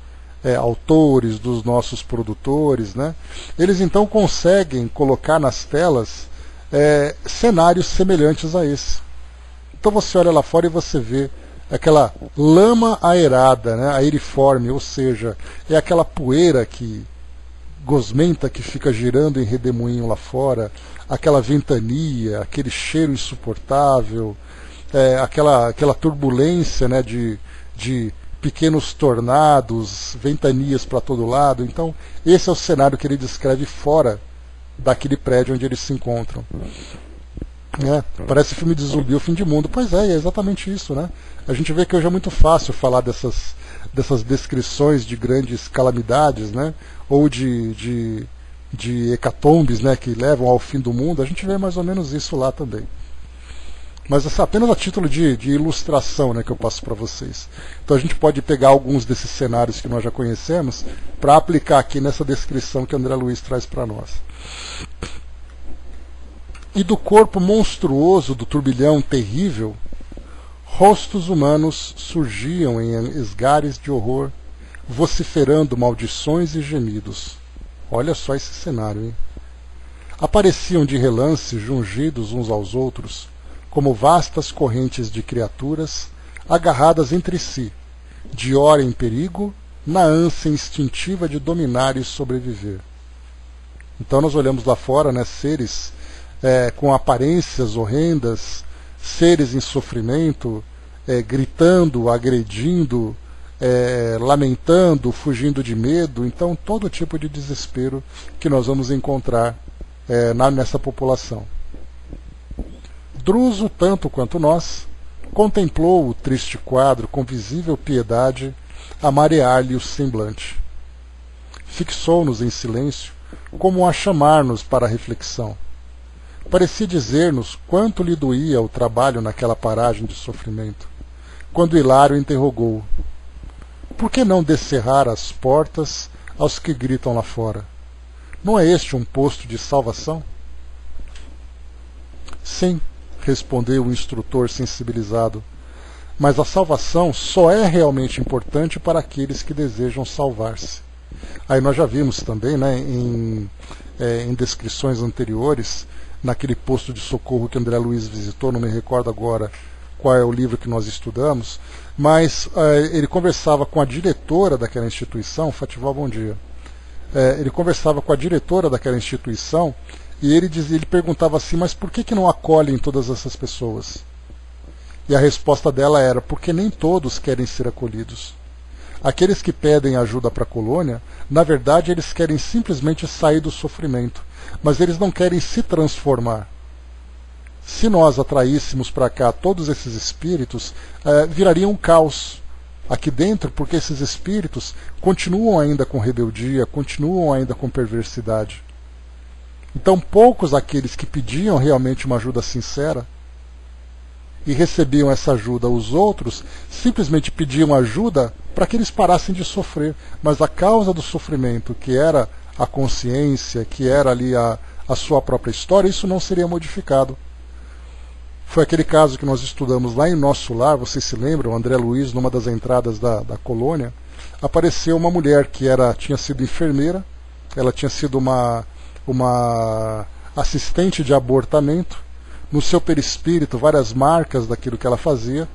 autores, dos nossos produtores, né? Eles então conseguem colocar nas telas cenários semelhantes a esse. Então você olha lá fora e você vê aquela lama aerada, né? Aeriforme, ou seja, é aquela poeira que gosmenta que fica girando em redemoinho lá fora, aquela ventania, aquele cheiro insuportável, aquela turbulência, né, de pequenos tornados, ventanias para todo lado. Então, esse é o cenário que ele descreve fora daquele prédio onde eles se encontram. Parece filme de zumbi, o fim de mundo. Pois é exatamente isso, né? A gente vê que hoje é muito fácil falar dessas descrições de grandes calamidades, né? Ou de hecatombes, né? Que levam ao fim do mundo. A gente vê mais ou menos isso lá também. Mas apenas a título de ilustração, né, que eu passo para vocês. Então a gente pode pegar alguns desses cenários que nós já conhecemos para aplicar aqui nessa descrição que André Luiz traz para nós. E do corpo monstruoso do turbilhão terrível, rostos humanos surgiam em esgares de horror, vociferando maldições e gemidos. Olha só esse cenário, hein? Apareciam de relance, jungidos uns aos outros, como vastas correntes de criaturas agarradas entre si, de hora em perigo, na ânsia instintiva de dominar e sobreviver. Então nós olhamos lá fora, né, seres com aparências horrendas, seres em sofrimento, gritando, agredindo, lamentando, fugindo de medo. Então todo tipo de desespero que nós vamos encontrar nessa população. Druso, tanto quanto nós, contemplou o triste quadro com visível piedade a marear-lhe o semblante. Fixou-nos em silêncio, como a chamar-nos para a reflexão. Parecia dizer-nos quanto lhe doía o trabalho naquela paragem de sofrimento, quando Hilário interrogou: por que não descerrar as portas aos que gritam lá fora? Não é este um posto de salvação? Sim, respondeu o instrutor sensibilizado, mas a salvação só é realmente importante para aqueles que desejam salvar-se. Aí nós já vimos também, né, em descrições anteriores, naquele posto de socorro que André Luiz visitou, não me recordo agora qual é o livro que nós estudamos, mas ele conversava com a diretora daquela instituição. Fatival, bom dia. Ele conversava com a diretora daquela instituição e ele perguntava assim, mas por que não acolhem todas essas pessoas? E a resposta dela era, porque nem todos querem ser acolhidos. Aqueles que pedem ajuda para a colônia, na verdade eles querem simplesmente sair do sofrimento, mas eles não querem se transformar. Se nós atraíssemos para cá todos esses espíritos, viraria um caos aqui dentro, porque esses espíritos continuam ainda com rebeldia, continuam ainda com perversidade. Então poucos aqueles que pediam realmente uma ajuda sincera e recebiam essa ajuda, os outros simplesmente pediam ajuda para que eles parassem de sofrer, mas a causa do sofrimento, que era a consciência, que era ali a sua própria história, isso não seria modificado. Foi aquele caso que nós estudamos lá em Nosso Lar, vocês se lembram, André Luiz, numa das entradas da colônia, apareceu uma mulher que tinha sido enfermeira, ela tinha sido uma assistente de abortamento, no seu perispírito várias marcas daquilo que ela fazia,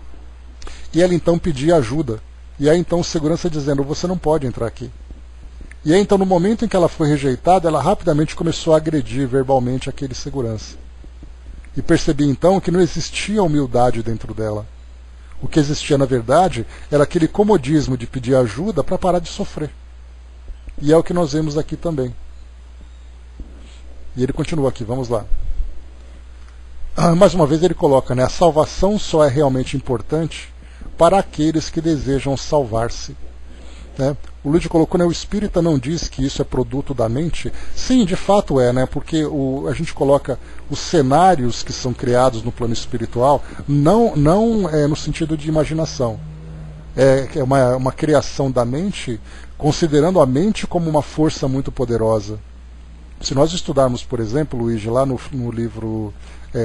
e ela então pedia ajuda E aí então o segurança dizendo, você não pode entrar aqui. E aí então no momento em que ela foi rejeitada, ela rapidamente começou a agredir verbalmente aquele segurança. E percebi então que não existia humildade dentro dela. O que existia na verdade era aquele comodismo de pedir ajuda para parar de sofrer. E é o que nós vemos aqui também. E ele continua aqui, vamos lá. Mais uma vez ele coloca, né, a salvação só é realmente importante para aqueles que desejam salvar-se. Né? O Luigi colocou, né, o espírita não diz que isso é produto da mente. Sim, de fato é, né, porque a gente coloca os cenários que são criados no plano espiritual, não é no sentido de imaginação. É uma criação da mente, considerando a mente como uma força muito poderosa. Se nós estudarmos, por exemplo, Luigi, lá no livro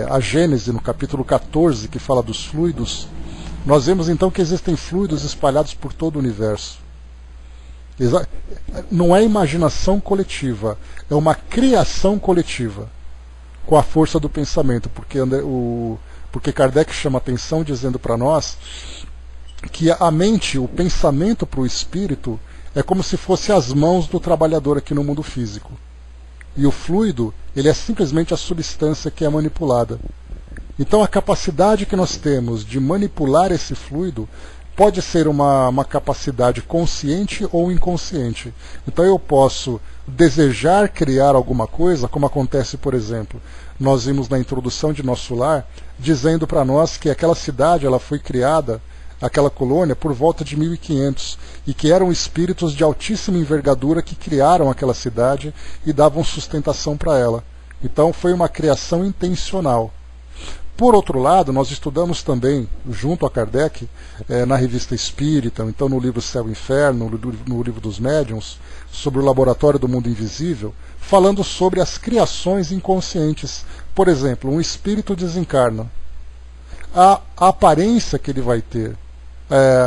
A Gênese, no capítulo 14, que fala dos fluidos, nós vemos então que existem fluidos espalhados por todo o universo. Não é imaginação coletiva, é uma criação coletiva, com a força do pensamento, porque Kardec chama atenção dizendo para nós que a mente, o pensamento para o espírito, é como se fosse as mãos do trabalhador aqui no mundo físico. E o fluido, ele é simplesmente a substância que é manipulada. Então a capacidade que nós temos de manipular esse fluido pode ser uma capacidade consciente ou inconsciente. Então eu posso desejar criar alguma coisa, como acontece, por exemplo, nós vimos na introdução de Nosso Lar, dizendo para nós que aquela cidade ela foi criada, aquela colônia, por volta de 1500, e que eram espíritos de altíssima envergadura que criaram aquela cidade e davam sustentação para ela. Então foi uma criação intencional. Por outro lado, nós estudamos também, junto a Kardec, na Revista Espírita, então no livro Céu e Inferno, no livro dos Médiuns, sobre o Laboratório do Mundo Invisível, falando sobre as criações inconscientes. Por exemplo, um espírito desencarna. A aparência que ele vai ter,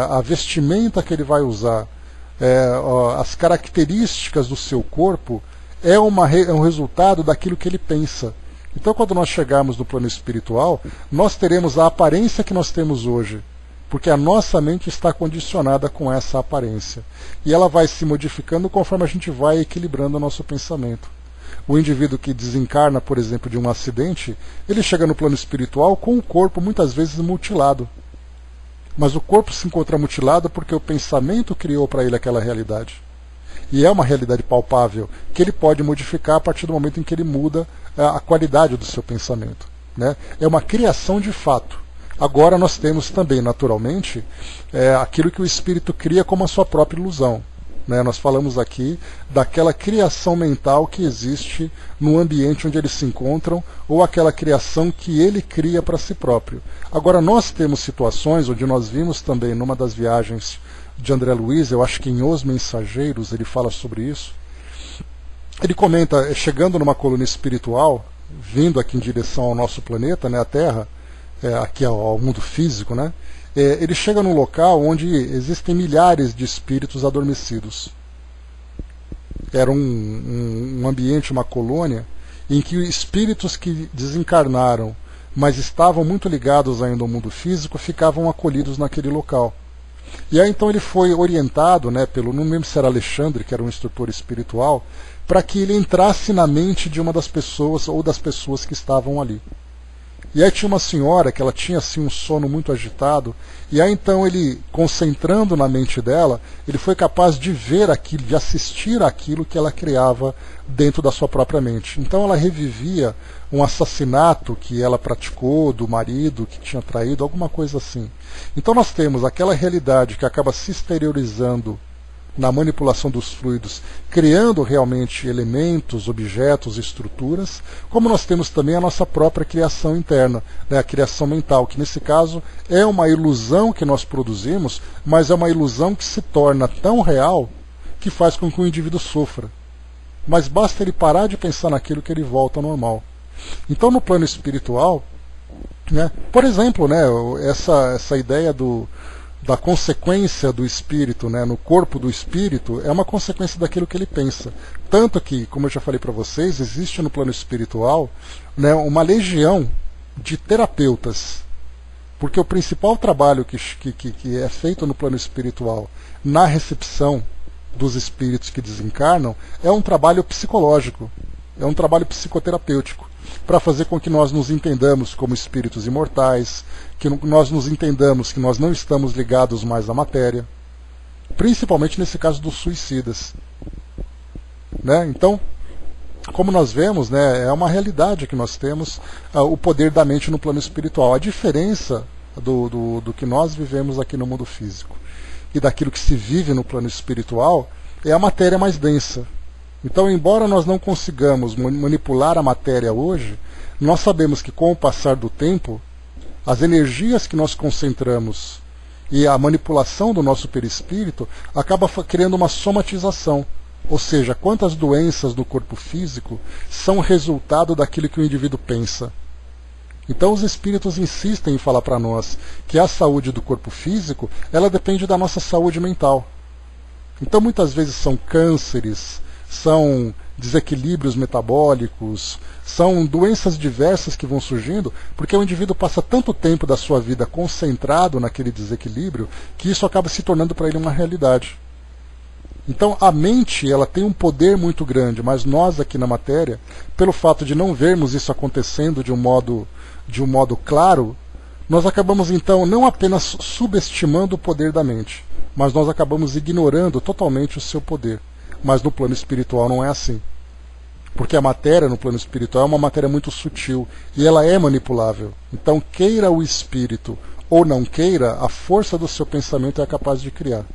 a vestimenta que ele vai usar, as características do seu corpo, é um resultado daquilo que ele pensa. Então, quando nós chegarmos no plano espiritual, nós teremos a aparência que nós temos hoje, porque a nossa mente está condicionada com essa aparência. E ela vai se modificando conforme a gente vai equilibrando o nosso pensamento. O indivíduo que desencarna, por exemplo, de um acidente, ele chega no plano espiritual com o corpo muitas vezes mutilado. Mas o corpo se encontra mutilado porque o pensamento criou para ele aquela realidade. E é uma realidade palpável, que ele pode modificar a partir do momento em que ele muda a qualidade do seu pensamento. Né? É uma criação de fato. Agora nós temos também, naturalmente, aquilo que o espírito cria como a sua própria ilusão. Né? Nós falamos aqui daquela criação mental que existe no ambiente onde eles se encontram, ou aquela criação que ele cria para si próprio. Agora nós temos situações onde nós vimos também numa das viagens de André Luiz, eu acho que em Os Mensageiros ele fala sobre isso. Ele comenta, chegando numa coluna espiritual, vindo aqui em direção ao nosso planeta, né, a Terra, aqui ao mundo físico, né, ele chega num local onde existem milhares de espíritos adormecidos. Era um ambiente, uma colônia, em que espíritos que desencarnaram, mas estavam muito ligados ainda ao mundo físico, ficavam acolhidos naquele local. E aí então ele foi orientado, né, não lembro se era Alexandre, que era um instrutor espiritual, para que ele entrasse na mente de uma das pessoas ou das pessoas que estavam ali. E aí tinha uma senhora que ela tinha assim um sono muito agitado, e aí então ele, concentrando na mente dela, ele foi capaz de ver aquilo, de assistir aquilo que ela criava dentro da sua própria mente. Então ela revivia um assassinato que ela praticou do marido que tinha traído, alguma coisa assim. Então nós temos aquela realidade que acaba se exteriorizando na manipulação dos fluidos, criando realmente elementos, objetos, estruturas, como nós temos também a nossa própria criação interna, né, a criação mental, que nesse caso é uma ilusão que nós produzimos, mas é uma ilusão que se torna tão real que faz com que o indivíduo sofra. Mas basta ele parar de pensar naquilo que ele volta ao normal. Então no plano espiritual, né, por exemplo, né, essa ideia da consequência do espírito, né, no corpo do espírito, é uma consequência daquilo que ele pensa. Tanto que, como eu já falei para vocês, existe no plano espiritual, né, uma legião de terapeutas Porque o principal trabalho que é feito no plano espiritual, na recepção dos espíritos que desencarnam, é um trabalho psicológico, é um trabalho psicoterapêutico, para fazer com que nós nos entendamos como espíritos imortais, que nós nos entendamos que nós não estamos ligados mais à matéria, principalmente nesse caso dos suicidas. Né? Então, como nós vemos, né, é uma realidade que nós temos o poder da mente no plano espiritual. A diferença do que nós vivemos aqui no mundo físico e daquilo que se vive no plano espiritual é a matéria mais densa. Então, embora nós não consigamos manipular a matéria hoje, nós sabemos que com o passar do tempo, as energias que nós concentramos e a manipulação do nosso perispírito acaba criando uma somatização. Ou seja, quantas doenças do corpo físico são resultado daquilo que o indivíduo pensa. Então os espíritos insistem em falar para nós que a saúde do corpo físico, ela depende da nossa saúde mental. Então muitas vezes são cânceres, são desequilíbrios metabólicos, são doenças diversas que vão surgindo, porque o indivíduo passa tanto tempo da sua vida concentrado naquele desequilíbrio, que isso acaba se tornando para ele uma realidade. Então a mente, ela tem um poder muito grande, mas nós aqui na matéria, pelo fato de não vermos isso acontecendo de um modo claro, nós acabamos então não apenas subestimando o poder da mente, mas nós acabamos ignorando totalmente o seu poder. Mas no plano espiritual não é assim. Porque a matéria no plano espiritual é uma matéria muito sutil e ela é manipulável. Então, queira o espírito ou não queira, a força do seu pensamento é capaz de criar.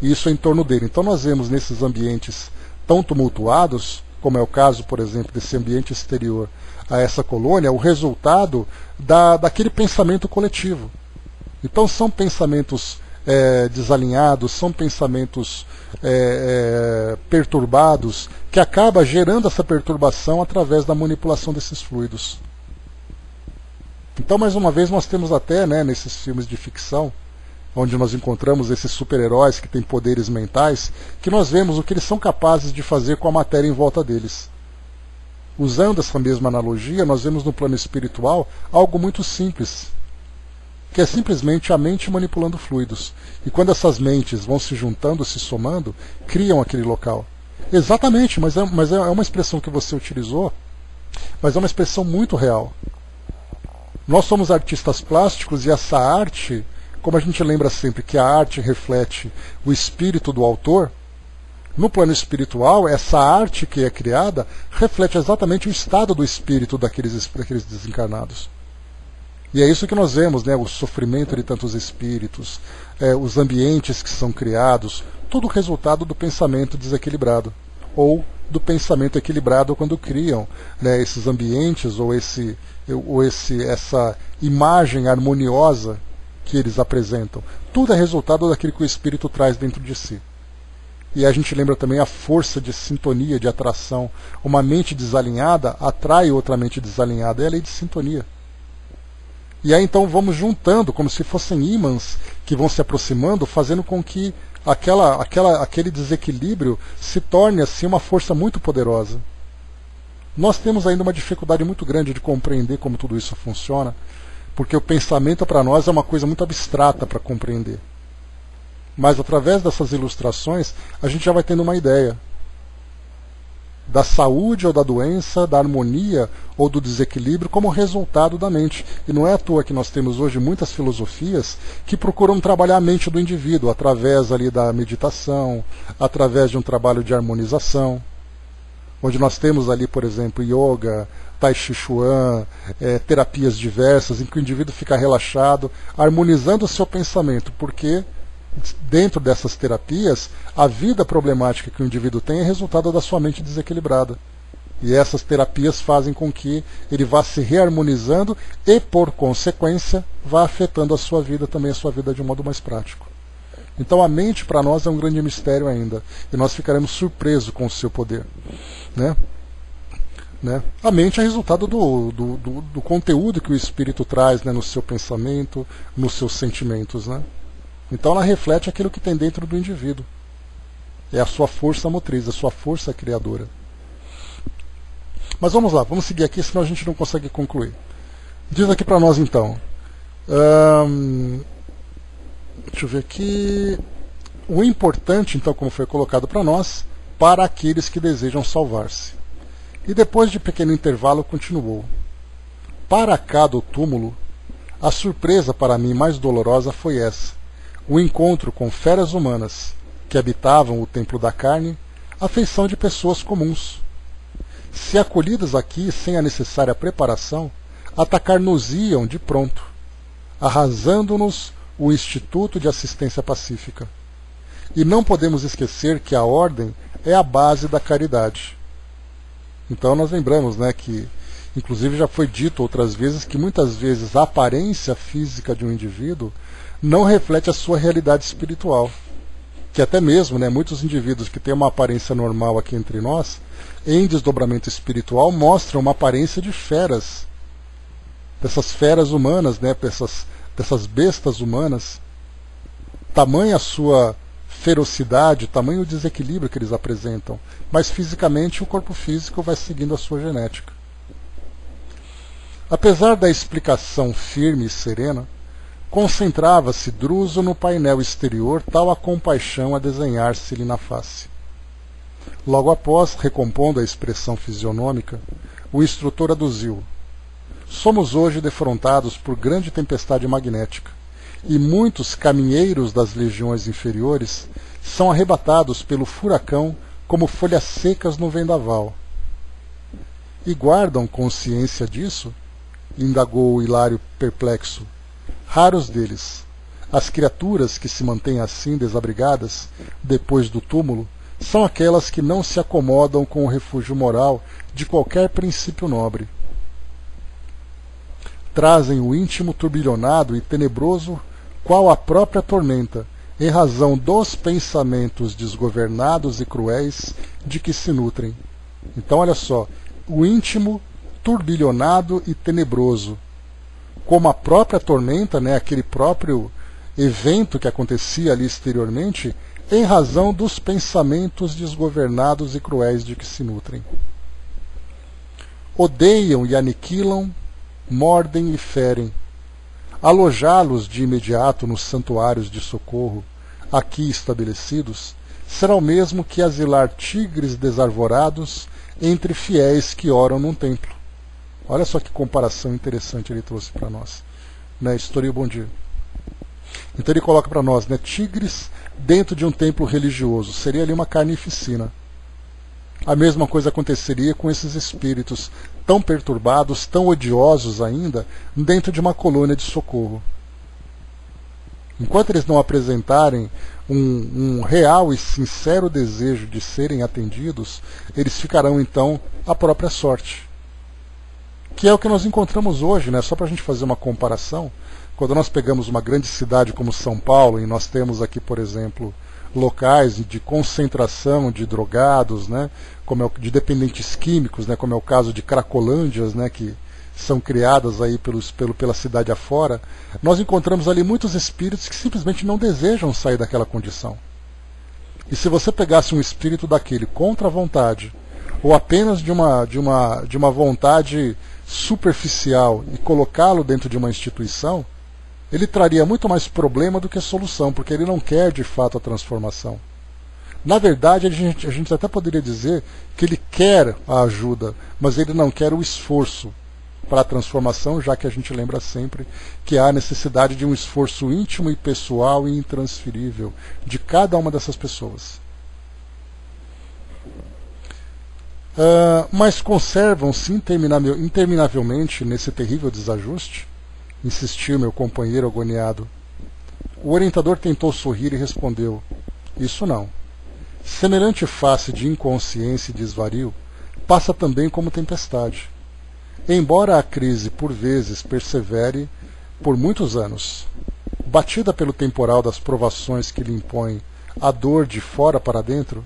E isso é em torno dele. Então nós vemos nesses ambientes tão tumultuados, como é o caso, por exemplo, desse ambiente exterior a essa colônia, o resultado daquele pensamento coletivo. Então são pensamentos desalinhados, são pensamentos perturbados, que acaba gerando essa perturbação através da manipulação desses fluidos. Então, mais uma vez, nós temos até, né, nesses filmes de ficção, onde nós encontramos esses super-heróis que têm poderes mentais, que nós vemos o que eles são capazes de fazer com a matéria em volta deles. Usando essa mesma analogia, nós vemos no plano espiritual algo muito simples, que é simplesmente a mente manipulando fluidos. E quando essas mentes vão se juntando, se somando, criam aquele local. Exatamente, mas é uma expressão que você utilizou, mas é uma expressão muito real. Nós somos artistas plásticos e essa arte, como a gente lembra sempre que a arte reflete o espírito do autor, no plano espiritual, essa arte que é criada reflete exatamente o estado do espírito daqueles desencarnados. E é isso que nós vemos, né? O sofrimento de tantos espíritos, os ambientes que são criados, tudo resultado do pensamento desequilibrado, ou do pensamento equilibrado quando criam, né, esses ambientes ou essa imagem harmoniosa que eles apresentam. Tudo é resultado daquilo que o espírito traz dentro de si. E a gente lembra também a força de sintonia, de atração. Uma mente desalinhada atrai outra mente desalinhada. É a lei de sintonia. E aí então vamos juntando, como se fossem ímãs que vão se aproximando, fazendo com que aquele desequilíbrio se torne assim uma força muito poderosa. Nós temos ainda uma dificuldade muito grande de compreender como tudo isso funciona, porque o pensamento para nós é uma coisa muito abstrata para compreender. Mas através dessas ilustrações a gente já vai tendo uma ideia da saúde ou da doença, da harmonia ou do desequilíbrio como resultado da mente. E não é à toa que nós temos hoje muitas filosofias que procuram trabalhar a mente do indivíduo através ali da meditação, através de um trabalho de harmonização, onde nós temos ali, por exemplo, yoga, tai chi chuan, terapias diversas em que o indivíduo fica relaxado, harmonizando o seu pensamento, porque dentro dessas terapias, a vida problemática que o indivíduo tem é resultado da sua mente desequilibrada. E essas terapias fazem com que ele vá se reharmonizando e, por consequência, vá afetando a sua vida também, a sua vida de um modo mais prático. Então a mente para nós é um grande mistério ainda. E nós ficaremos surpresos com o seu poder. Né? A mente é resultado do conteúdo que o espírito traz, né, no seu pensamento, nos seus sentimentos, né? Então ela reflete aquilo que tem dentro do indivíduo. É a sua força motriz, a sua força criadora. Mas vamos lá, vamos seguir aqui, senão a gente não consegue concluir. Diz aqui para nós então, Deixa eu ver aqui. O importante, então, como foi colocado para nós, para aqueles que desejam salvar-se. E depois de pequeno intervalo, continuou. Para cá do túmulo, a surpresa para mim mais dolorosa foi essa: o encontro com feras humanas, que habitavam o templo da carne, a feição de pessoas comuns. Se acolhidas aqui sem a necessária preparação, atacar-nos-iam de pronto, arrasando-nos o Instituto de Assistência Pacífica. E não podemos esquecer que a ordem é a base da caridade. Então nós lembramos, né, que, inclusive já foi dito outras vezes, que muitas vezes a aparência física de um indivíduo não reflete a sua realidade espiritual. Que até mesmo, né, muitos indivíduos que têm uma aparência normal aqui entre nós, em desdobramento espiritual, mostram uma aparência de feras. Dessas feras humanas, né, dessas bestas humanas. Tamanha a sua ferocidade, tamanho o desequilíbrio que eles apresentam, mas fisicamente o corpo físico vai seguindo a sua genética. Apesar da explicação firme e serena, concentrava-se Druso no painel exterior, tal a compaixão a desenhar-se-lhe na face. Logo após, recompondo a expressão fisionômica, o instrutor aduziu: somos hoje defrontados por grande tempestade magnética, e muitos caminheiros das legiões inferiores são arrebatados pelo furacão como folhas secas no vendaval. E guardam consciência disso? Indagou o Hilário perplexo. Raros deles. As criaturas que se mantêm assim desabrigadas, depois do túmulo, são aquelas que não se acomodam com o refúgio moral de qualquer princípio nobre. Trazem o íntimo turbilhonado e tenebroso, qual a própria tormenta, em razão dos pensamentos desgovernados e cruéis de que se nutrem. Então, olha só, o íntimo turbilhonado e tenebroso, como a própria tormenta, né, aquele próprio evento que acontecia ali exteriormente, em razão dos pensamentos desgovernados e cruéis de que se nutrem. Odeiam e aniquilam, mordem e ferem. Alojá-los de imediato nos santuários de socorro, aqui estabelecidos, será o mesmo que asilar tigres desarvorados entre fiéis que oram num templo. Olha só que comparação interessante ele trouxe para nós. Né? Estoril, bom dia. Então ele coloca para nós, né, tigres dentro de um templo religioso. Seria ali uma carnificina. A mesma coisa aconteceria com esses espíritos tão perturbados, tão odiosos ainda, dentro de uma colônia de socorro. Enquanto eles não apresentarem um real e sincero desejo de serem atendidos, eles ficarão então à própria sorte. Que é o que nós encontramos hoje, né? Só para a gente fazer uma comparação, quando nós pegamos uma grande cidade como São Paulo, e nós temos aqui, por exemplo, locais de concentração de drogados, né, como é, de dependentes químicos, né, como é o caso de Cracolândias, né, que são criadas aí pela cidade afora, nós encontramos ali muitos espíritos que simplesmente não desejam sair daquela condição. E se você pegasse um espírito daquele contra a vontade, ou apenas de uma vontade superficial e colocá-lo dentro de uma instituição, ele traria muito mais problema do que solução, porque ele não quer de fato a transformação. Na verdade, a gente até poderia dizer que ele quer a ajuda, mas ele não quer o esforço para a transformação, já que a gente lembra sempre que há a necessidade de um esforço íntimo e pessoal e intransferível de cada uma dessas pessoas. Mas conservam-se interminavelmente nesse terrível desajuste? Insistiu meu companheiro agoniado. O orientador tentou sorrir e respondeu: isso não. Semelhante face de inconsciência e desvario passa também como tempestade. Embora a crise por vezes persevere por muitos anos, batida pelo temporal das provações que lhe impõe a dor de fora para dentro,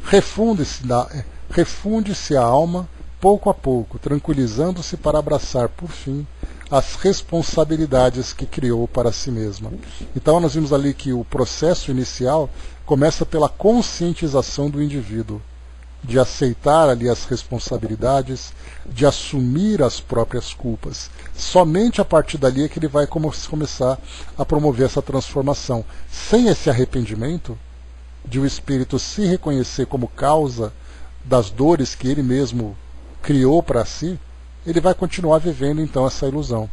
refunde-se a alma pouco a pouco, tranquilizando-se para abraçar, por fim, as responsabilidades que criou para si mesma. Então nós vimos ali que o processo inicial começa pela conscientização do indivíduo de aceitar ali as responsabilidades, de assumir as próprias culpas. Somente a partir dali é que ele vai começar a promover essa transformação. Sem esse arrependimento, de o espírito se reconhecer como causa das dores que ele mesmo criou para si, ele vai continuar vivendo então essa ilusão.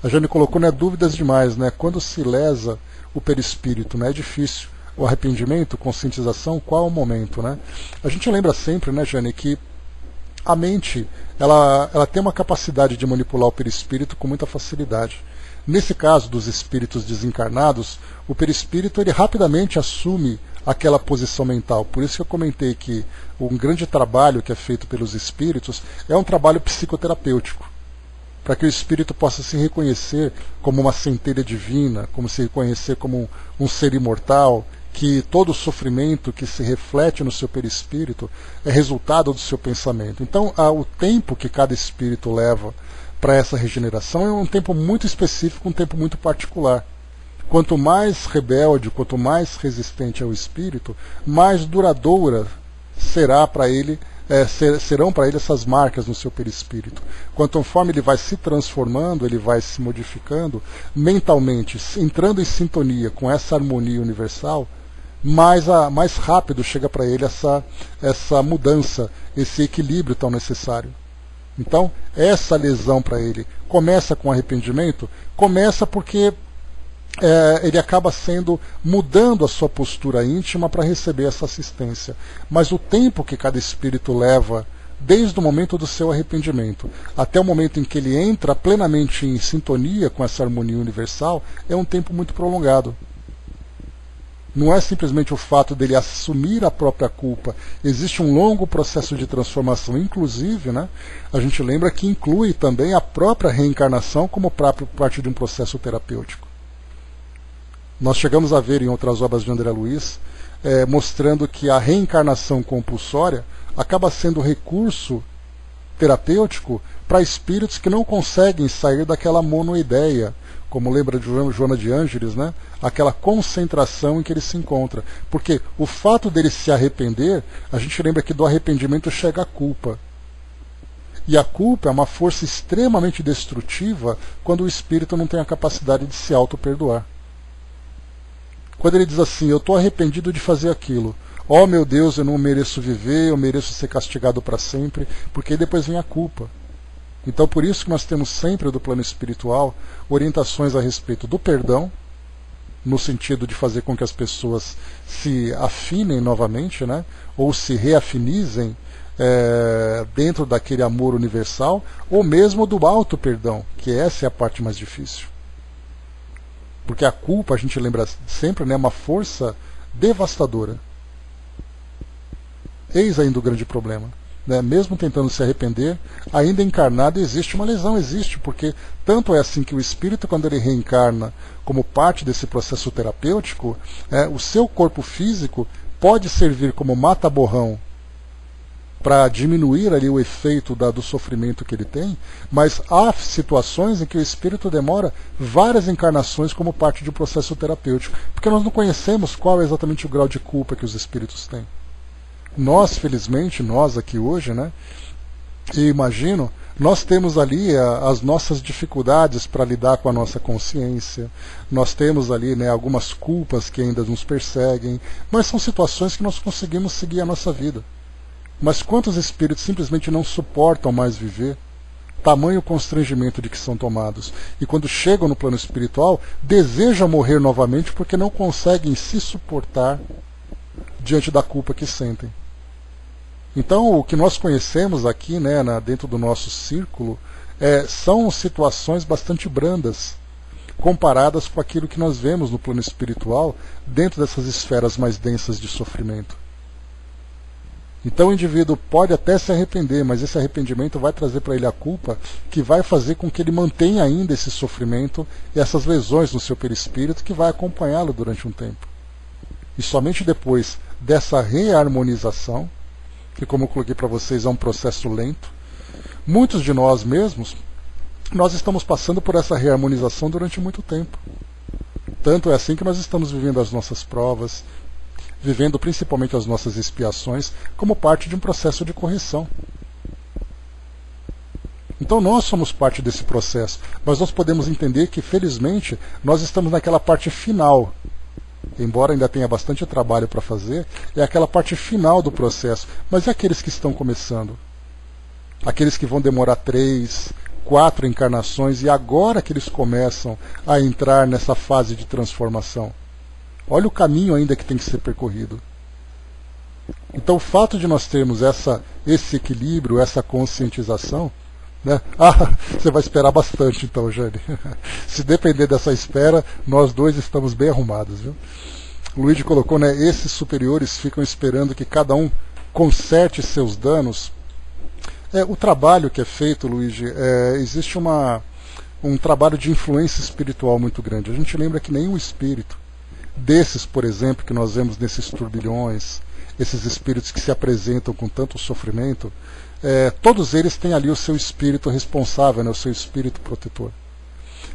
A Jane colocou, né, dúvidas demais, né? Quando se lesa o perispírito, né, é difícil. O arrependimento, conscientização, qual é o momento, né? A gente lembra sempre, né, Jane, que a mente ela tem uma capacidade de manipular o perispírito com muita facilidade. Nesse caso dos espíritos desencarnados, o perispírito ele rapidamente assume aquela posição mental. Por isso que eu comentei que um grande trabalho que é feito pelos espíritos é um trabalho psicoterapêutico, para que o espírito possa se reconhecer como uma centelha divina, como se reconhecer como um ser imortal, que todo o sofrimento que se reflete no seu perispírito é resultado do seu pensamento. Então, o tempo que cada espírito leva para essa regeneração é um tempo muito específico, um tempo muito particular. Quanto mais rebelde, quanto mais resistente é o espírito, mais duradoura será para ele, serão para ele essas marcas no seu perispírito. Conforme ele vai se transformando, ele vai se modificando mentalmente, entrando em sintonia com essa harmonia universal, mais rápido chega para ele essa mudança, esse equilíbrio tão necessário. Então, essa lesão para ele começa com arrependimento? Começa porque ele acaba mudando a sua postura íntima para receber essa assistência. Mas o tempo que cada espírito leva, desde o momento do seu arrependimento até o momento em que ele entra plenamente em sintonia com essa harmonia universal, é um tempo muito prolongado. Não é simplesmente o fato dele assumir a própria culpa. Existe um longo processo de transformação, inclusive, né, a gente lembra que inclui também a própria reencarnação como parte de um processo terapêutico. Nós chegamos a ver em outras obras de André Luiz, mostrando que a reencarnação compulsória acaba sendo recurso terapêutico para espíritos que não conseguem sair daquela monoideia, como lembra de Joana de Ângeles, né? Aquela concentração em que ele se encontra. Porque o fato dele se arrepender, a gente lembra que do arrependimento chega a culpa. E a culpa é uma força extremamente destrutiva quando o espírito não tem a capacidade de se auto-perdoar. Quando ele diz assim, eu estou arrependido de fazer aquilo, oh meu Deus, eu não mereço viver, eu mereço ser castigado para sempre, porque aí depois vem a culpa. Então por isso que nós temos sempre do plano espiritual orientações a respeito do perdão, no sentido de fazer com que as pessoas se afinem novamente, né, ou se reafinizem dentro daquele amor universal, ou mesmo do auto-perdão, que essa é a parte mais difícil. Porque a culpa, a gente lembra sempre, né, é uma força devastadora. Eis ainda o grande problema. Né? Mesmo tentando se arrepender, ainda encarnado existe uma lesão, existe, porque tanto é assim que o espírito, quando ele reencarna como parte desse processo terapêutico, o seu corpo físico pode servir como mata-borrão para diminuir ali o efeito do sofrimento que ele tem, mas há situações em que o espírito demora várias encarnações como parte de um processo terapêutico, porque nós não conhecemos qual é exatamente o grau de culpa que os espíritos têm. Nós, felizmente, nós aqui hoje, né, e imagino, nós temos ali as nossas dificuldades para lidar com a nossa consciência, nós temos ali, né, algumas culpas que ainda nos perseguem, mas são situações que nós conseguimos seguir a nossa vida. Mas quantos espíritos simplesmente não suportam mais viver? Tamanho constrangimento de que são tomados. E quando chegam no plano espiritual, desejam morrer novamente porque não conseguem se suportar diante da culpa que sentem. Então, o que nós conhecemos aqui, né, dentro do nosso círculo, são situações bastante brandas, comparadas com aquilo que nós vemos no plano espiritual, dentro dessas esferas mais densas de sofrimento. Então o indivíduo pode até se arrepender, mas esse arrependimento vai trazer para ele a culpa que vai fazer com que ele mantenha ainda esse sofrimento e essas lesões no seu perispírito que vai acompanhá-lo durante um tempo. E somente depois dessa reharmonização, que como eu coloquei para vocês é um processo lento, muitos de nós mesmos, nós estamos passando por essa reharmonização durante muito tempo. Tanto é assim que nós estamos vivendo as nossas provas, vivendo principalmente as nossas expiações como parte de um processo de correção. Então nós somos parte desse processo, mas nós podemos entender que, felizmente, nós estamos naquela parte final. Embora ainda tenha bastante trabalho para fazer, é aquela parte final do processo. Mas e aqueles que estão começando? Aqueles que vão demorar 3, 4 encarnações e agora que eles começam a entrar nessa fase de transformação. Olha o caminho ainda que tem que ser percorrido. Então o fato de nós termos esse equilíbrio, essa conscientização, né? Você vai esperar bastante então, Jane. Se depender dessa espera, nós dois estamos bem arrumados, viu? O Luigi colocou, né? Esses superiores ficam esperando que cada um conserte seus danos. O trabalho que é feito, Luigi, existe um trabalho de influência espiritual muito grande. A gente lembra que nenhum espírito desses, por exemplo, que nós vemos nesses turbilhões, esses espíritos que se apresentam com tanto sofrimento, todos eles têm ali o seu espírito responsável, né, o seu espírito protetor.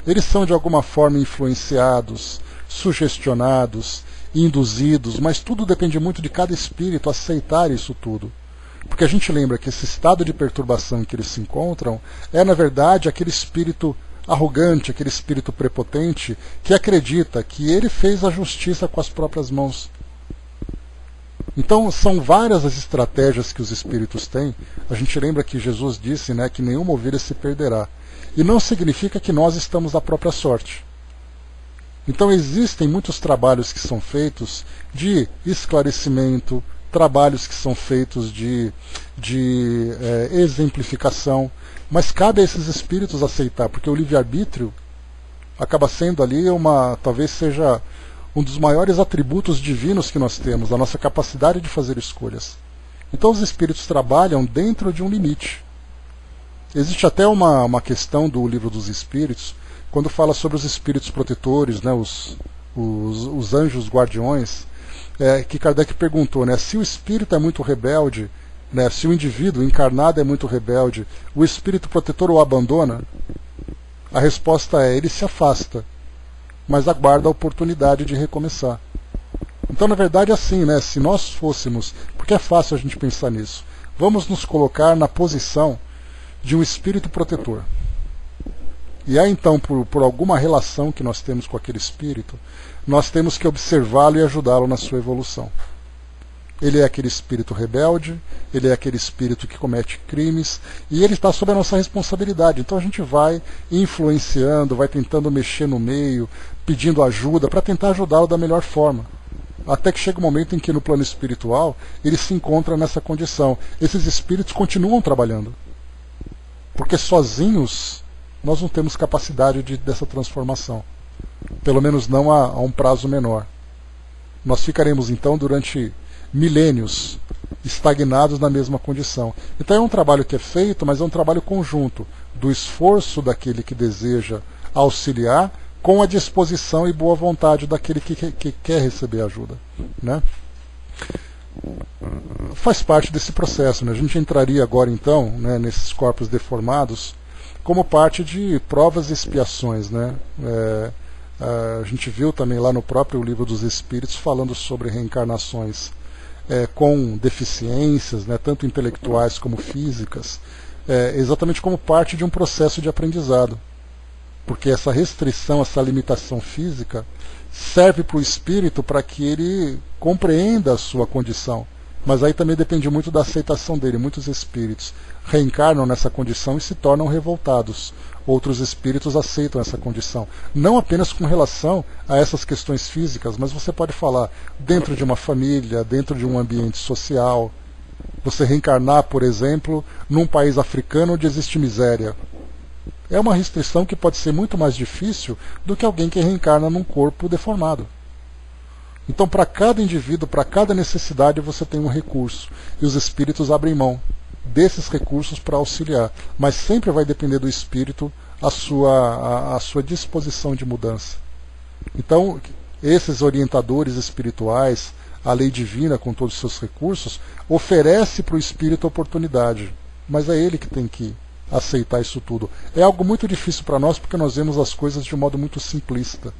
Eles são de alguma forma influenciados, sugestionados, induzidos, mas tudo depende muito de cada espírito aceitar isso tudo. Porque a gente lembra que esse estado de perturbação em que eles se encontram é, na verdade, aquele espírito arrogante, aquele espírito prepotente que acredita que ele fez a justiça com as próprias mãos. Então são várias as estratégias que os espíritos têm. A gente lembra que Jesus disse, né, que nenhuma ovelha se perderá. E não significa que nós estamos à própria sorte. Então existem muitos trabalhos que são feitos de esclarecimento, trabalhos que são feitos de exemplificação, mas cabe a esses espíritos aceitar, porque o livre-arbítrio acaba sendo ali talvez seja um dos maiores atributos divinos que nós temos, a nossa capacidade de fazer escolhas. Então os espíritos trabalham dentro de um limite. Existe até uma questão do Livro dos Espíritos, quando fala sobre os espíritos protetores, né, os anjos guardiões, que Kardec perguntou, né, se o espírito é muito rebelde, né, se o indivíduo encarnado é muito rebelde, o espírito protetor o abandona? A resposta é, ele se afasta, mas aguarda a oportunidade de recomeçar. Então, na verdade, é assim, né? Se nós fôssemos, porque é fácil a gente pensar nisso, vamos nos colocar na posição de um espírito protetor. E aí, então, por alguma relação que nós temos com aquele espírito, nós temos que observá-lo e ajudá-lo na sua evolução. Ele é aquele espírito rebelde, ele é aquele espírito que comete crimes, e ele está sob a nossa responsabilidade. Então a gente vai influenciando, vai tentando mexer no meio, pedindo ajuda, para tentar ajudá-lo da melhor forma. Até que chega um momento em que no plano espiritual ele se encontra nessa condição. Esses espíritos continuam trabalhando. Porque sozinhos nós não temos capacidade dessa transformação. Pelo menos não a um prazo menor. Nós ficaremos então durante milênios estagnados na mesma condição. Então é um trabalho que é feito, mas é um trabalho conjunto do esforço daquele que deseja auxiliar com a disposição e boa vontade daquele que quer receber ajuda, né? Faz parte desse processo, né? A gente entraria agora então, né, nesses corpos deformados como parte de provas e expiações, né? A gente viu também lá no próprio Livro dos Espíritos falando sobre reencarnações com deficiências, né, tanto intelectuais como físicas, exatamente como parte de um processo de aprendizado. Porque essa restrição, essa limitação física serve para o espírito para que ele compreenda a sua condição. Mas aí também depende muito da aceitação dele. Muitos espíritos reencarnam nessa condição e se tornam revoltados. Outros espíritos aceitam essa condição. Não apenas com relação a essas questões físicas, mas você pode falar dentro de uma família, dentro de um ambiente social. Você reencarnar, por exemplo, num país africano onde existe miséria. É uma restrição que pode ser muito mais difícil do que alguém que reencarna num corpo deformado. Então, para cada indivíduo, para cada necessidade, você tem um recurso. E os espíritos abrem mão desses recursos para auxiliar. Mas sempre vai depender do espírito a sua disposição de mudança. Então, esses orientadores espirituais, a lei divina com todos os seus recursos, oferece para o espírito a oportunidade. Mas é ele que tem que aceitar isso tudo. É algo muito difícil para nós porque nós vemos as coisas de um modo muito simplista.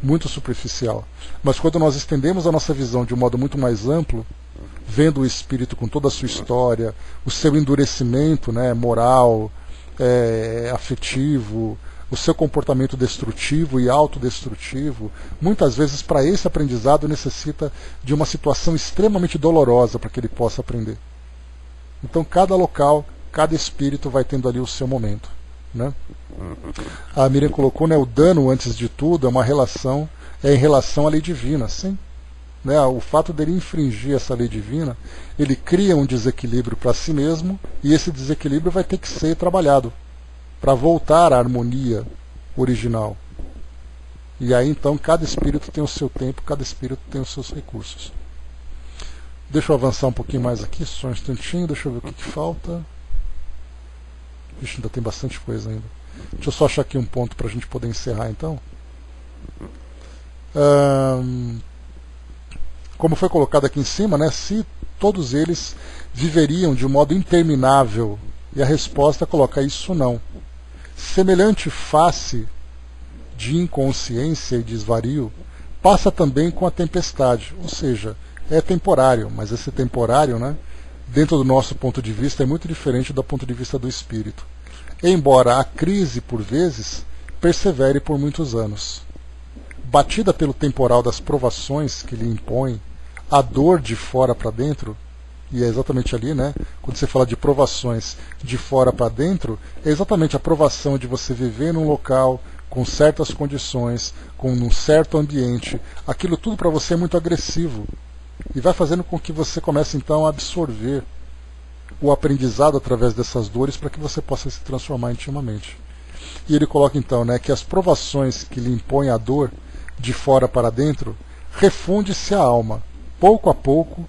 muito superficial. Mas quando nós estendemos a nossa visão de um modo muito mais amplo, vendo o espírito com toda a sua história, o seu endurecimento, né, moral, afetivo, o seu comportamento destrutivo e autodestrutivo, muitas vezes para esse aprendizado necessita de uma situação extremamente dolorosa para que ele possa aprender. Então cada local, cada espírito vai tendo ali o seu momento, né? A Miriam colocou, né, o dano antes de tudo é em relação à lei divina, sim. Né, o fato dele infringir essa lei divina, ele cria um desequilíbrio para si mesmo, e esse desequilíbrio vai ter que ser trabalhado para voltar à harmonia original. E aí então cada espírito tem o seu tempo, cada espírito tem os seus recursos. Deixa eu avançar um pouquinho mais aqui, só um instantinho, deixa eu ver o que falta. Ixi, ainda tem bastante coisa ainda. Deixa eu só achar aqui um ponto para a gente poder encerrar então. Como foi colocado aqui em cima, né, se todos eles viveriam de um modo interminável, e a resposta coloca isso não. Semelhante face de inconsciência e desvario passa também com a tempestade, ou seja, é temporário, mas esse temporário, né, dentro do nosso ponto de vista, é muito diferente do ponto de vista do espírito. Embora a crise, por vezes, persevere por muitos anos. Batida pelo temporal das provações que lhe impõe, a dor de fora para dentro, e é exatamente ali, né, quando você fala de provações de fora para dentro, é exatamente a provação de você viver num local com certas condições, com um certo ambiente, aquilo tudo para você é muito agressivo, e vai fazendo com que você comece então a absorver o aprendizado através dessas dores para que você possa se transformar intimamente. E ele coloca então, né, que as provações que lhe impõem a dor de fora para dentro, refunde-se a alma, pouco a pouco,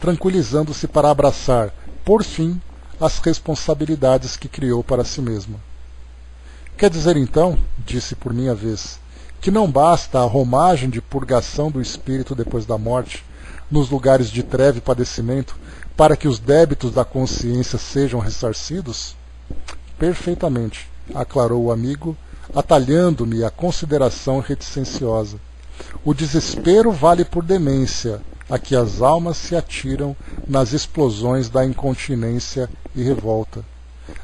tranquilizando-se para abraçar, por fim, as responsabilidades que criou para si mesma. Quer dizer então, disse por minha vez, que não basta a romagem de purgação do espírito depois da morte, nos lugares de treva e padecimento, para que os débitos da consciência sejam ressarcidos? Perfeitamente, aclarou o amigo, atalhando-me a consideração reticenciosa. O desespero vale por demência, a que as almas se atiram nas explosões da incontinência e revolta.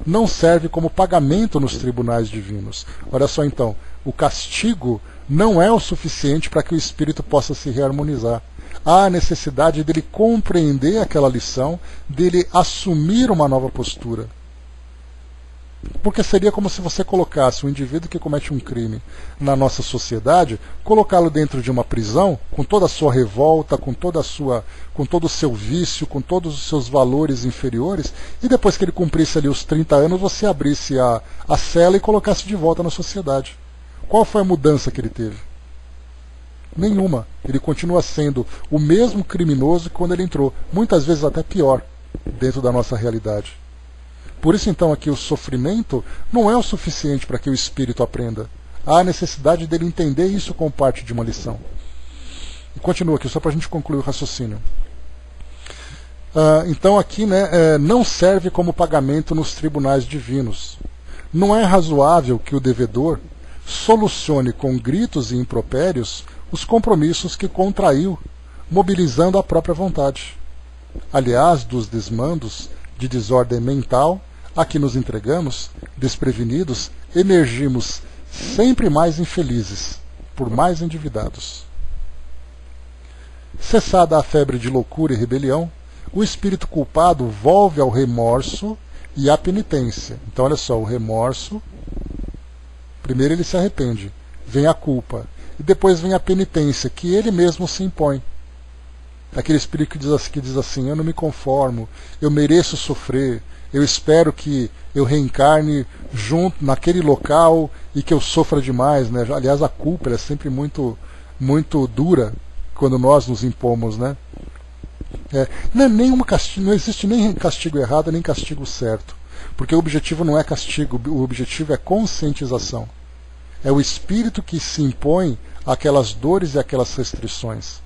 Não serve como pagamento nos tribunais divinos. Olha só então, o castigo não é o suficiente para que o espírito possa se reharmonizar. Há a necessidade dele compreender aquela lição, dele assumir uma nova postura. Porque seria como se você colocasse um indivíduo que comete um crime na nossa sociedade, colocá-lo dentro de uma prisão, com toda a sua revolta, com todo o seu vício, com todos os seus valores inferiores, e depois que ele cumprisse ali os 30 anos, você abrisse a cela e colocasse de volta na sociedade. Qual foi a mudança que ele teve? Nenhuma. Ele continua sendo o mesmo criminoso que quando ele entrou, muitas vezes até pior, dentro da nossa realidade. Por isso, então, aqui o sofrimento não é o suficiente para que o espírito aprenda. Há a necessidade dele entender isso como parte de uma lição. E continua aqui, só para a gente concluir o raciocínio. Então, aqui, né, não serve como pagamento nos tribunais divinos. Não é razoável que o devedor solucione com gritos e impropérios os compromissos que contraiu, mobilizando a própria vontade. Aliás, dos desmandos de desordem mental a que nos entregamos, desprevenidos, emergimos sempre mais infelizes, por mais endividados. Cessada a febre de loucura e rebelião, o espírito culpado volve ao remorso e à penitência. Então, olha só, o remorso, primeiro ele se arrepende, vem a culpa, e depois vem a penitência, que ele mesmo se impõe. Aquele espírito que diz assim, eu não me conformo, eu mereço sofrer, eu espero que eu reencarne junto naquele local e que eu sofra demais, né? Aliás, a culpa é sempre muito dura quando nós nos impomos, né? Não existe nem castigo errado nem castigo certo, porque o objetivo não é castigo, o objetivo é conscientização. É o espírito que se impõe aquelas dores e aquelas restrições.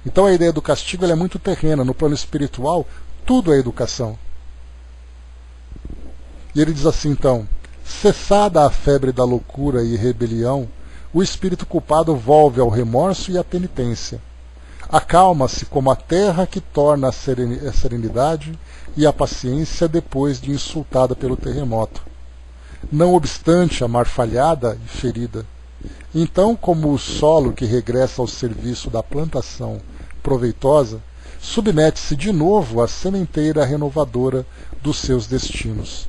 Então a ideia do castigo ela é muito terrena. No plano espiritual, tudo é educação. E ele diz assim, então, cessada a febre da loucura e rebelião, o espírito culpado volve ao remorso e à penitência. Acalma-se como a terra que torna a serenidade e a paciência depois de insultada pelo terremoto. Não obstante amar falhada e ferida. Então, como o solo que regressa ao serviço da plantação proveitosa, submete-se de novo à sementeira renovadora dos seus destinos.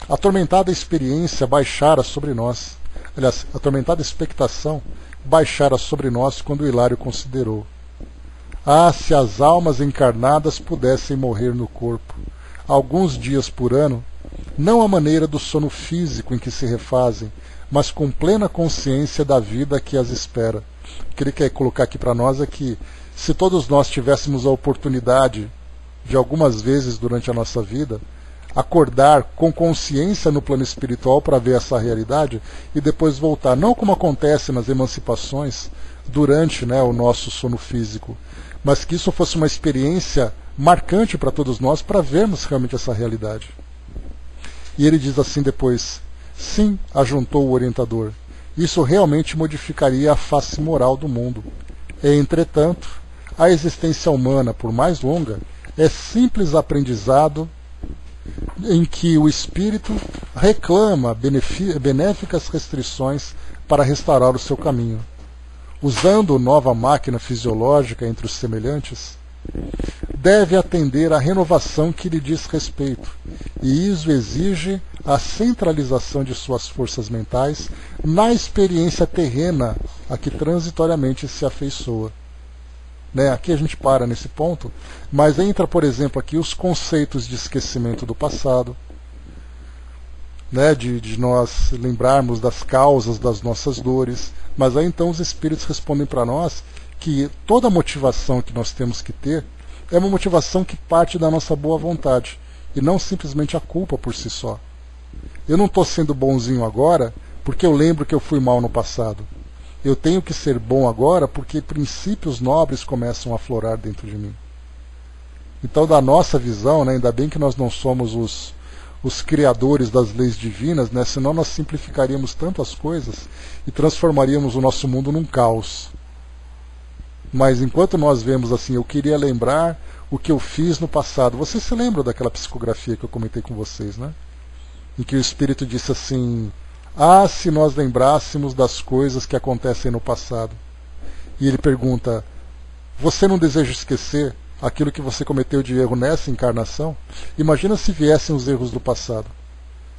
A atormentada experiência baixara sobre nós, aliás, a atormentada expectação baixara sobre nós quando Hilário considerou: ah, se as almas encarnadas pudessem morrer no corpo, alguns dias por ano, não à maneira do sono físico em que se refazem, mas com plena consciência da vida que as espera. O que ele quer colocar aqui para nós é que, se todos nós tivéssemos a oportunidade de algumas vezes durante a nossa vida acordar com consciência no plano espiritual para ver essa realidade e depois voltar, não como acontece nas emancipações durante o nosso sono físico, mas que isso fosse uma experiência marcante para todos nós para vermos realmente essa realidade. E ele diz assim depois: sim, ajuntou o orientador, isso realmente modificaria a face moral do mundo. Entretanto, a existência humana, por mais longa, é simples aprendizado em que o espírito reclama benéficas restrições para restaurar o seu caminho. Usando nova máquina fisiológica entre os semelhantes, deve atender à renovação que lhe diz respeito, e isso exige a centralização de suas forças mentais na experiência terrena a que transitoriamente se afeiçoa. Aqui a gente para nesse ponto, mas entra, por exemplo, aqui os conceitos de esquecimento do passado, de nós lembrarmos das causas das nossas dores, mas aí então os espíritos respondem para nós que toda a motivação que nós temos que ter é uma motivação que parte da nossa boa vontade, e não simplesmente a culpa por si só. Eu não estou sendo bonzinho agora porque eu lembro que eu fui mal no passado. Eu tenho que ser bom agora porque princípios nobres começam a aflorar dentro de mim. Então, da nossa visão, ainda bem que nós não somos os criadores das leis divinas, senão nós simplificaríamos tantas coisas e transformaríamos o nosso mundo num caos. Mas enquanto nós vemos assim, eu queria lembrar o que eu fiz no passado. Vocês se lembram daquela psicografia que eu comentei com vocês, em que o Espírito disse assim: ah, se nós lembrássemos das coisas que acontecem no passado. E ele pergunta: você não deseja esquecer aquilo que você cometeu de erro nessa encarnação? Imagina se viessem os erros do passado.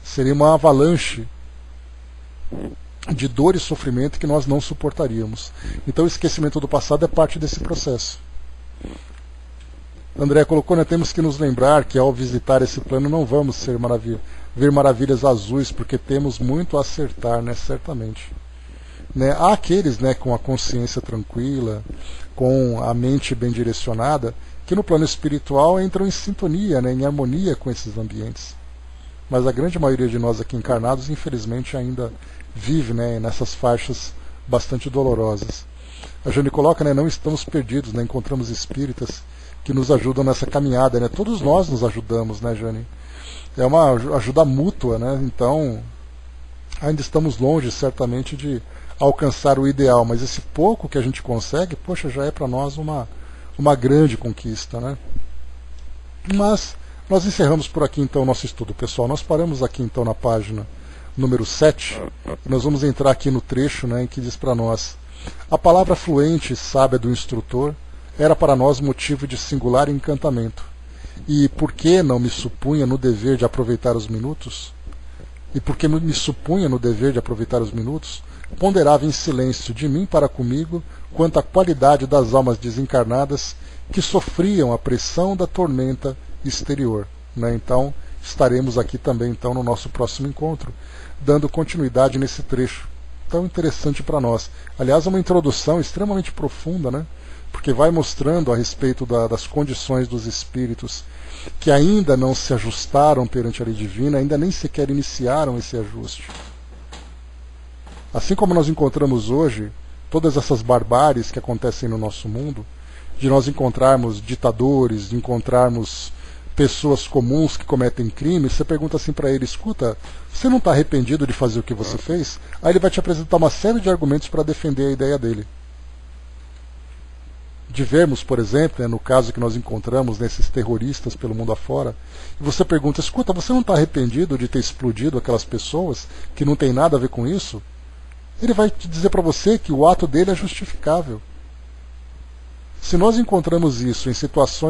Seria uma avalanche de dor e sofrimento que nós não suportaríamos. Então o esquecimento do passado é parte desse processo. André colocou, temos que nos lembrar que ao visitar esse plano não vamos ver maravilhas azuis, porque temos muito a acertar, certamente. Há aqueles com a consciência tranquila, com a mente bem direcionada, que no plano espiritual entram em sintonia, em harmonia com esses ambientes. Mas a grande maioria de nós aqui encarnados, infelizmente, ainda vive nessas faixas bastante dolorosas. A Jane coloca, não estamos perdidos, encontramos espíritas que nos ajudam nessa caminhada. Todos nós nos ajudamos, Jane? É uma ajuda mútua, então ainda estamos longe, certamente, de alcançar o ideal, mas esse pouco que a gente consegue, poxa, já é para nós uma grande conquista, Mas nós encerramos por aqui então o nosso estudo, pessoal. Nós paramos aqui então na página número 7, e nós vamos entrar aqui no trecho em que diz para nós: a palavra fluente e sábia do instrutor era para nós motivo de singular encantamento. E por que não me supunha no dever de aproveitar os minutos? Ponderava em silêncio de mim para comigo quanto à qualidade das almas desencarnadas que sofriam a pressão da tormenta exterior. Então, estaremos aqui também então, no nosso próximo encontro, dando continuidade nesse trecho tão interessante para nós. Aliás, é uma introdução extremamente profunda, porque vai mostrando a respeito das condições dos espíritos que ainda não se ajustaram perante a lei divina, ainda nem sequer iniciaram esse ajuste. Assim como nós encontramos hoje todas essas barbáries que acontecem no nosso mundo, de nós encontrarmos ditadores, de encontrarmos pessoas comuns que cometem crimes, você pergunta assim para ele: escuta, você não está arrependido de fazer o que você fez? Aí ele vai te apresentar uma série de argumentos para defender a ideia dele. De vermos, por exemplo, no caso que nós encontramos nesses terroristas pelo mundo afora, e você pergunta: escuta, você não está arrependido de ter explodido aquelas pessoas que não tem nada a ver com isso? Ele vai te dizer para você que o ato dele é justificável. Se nós encontramos isso em situações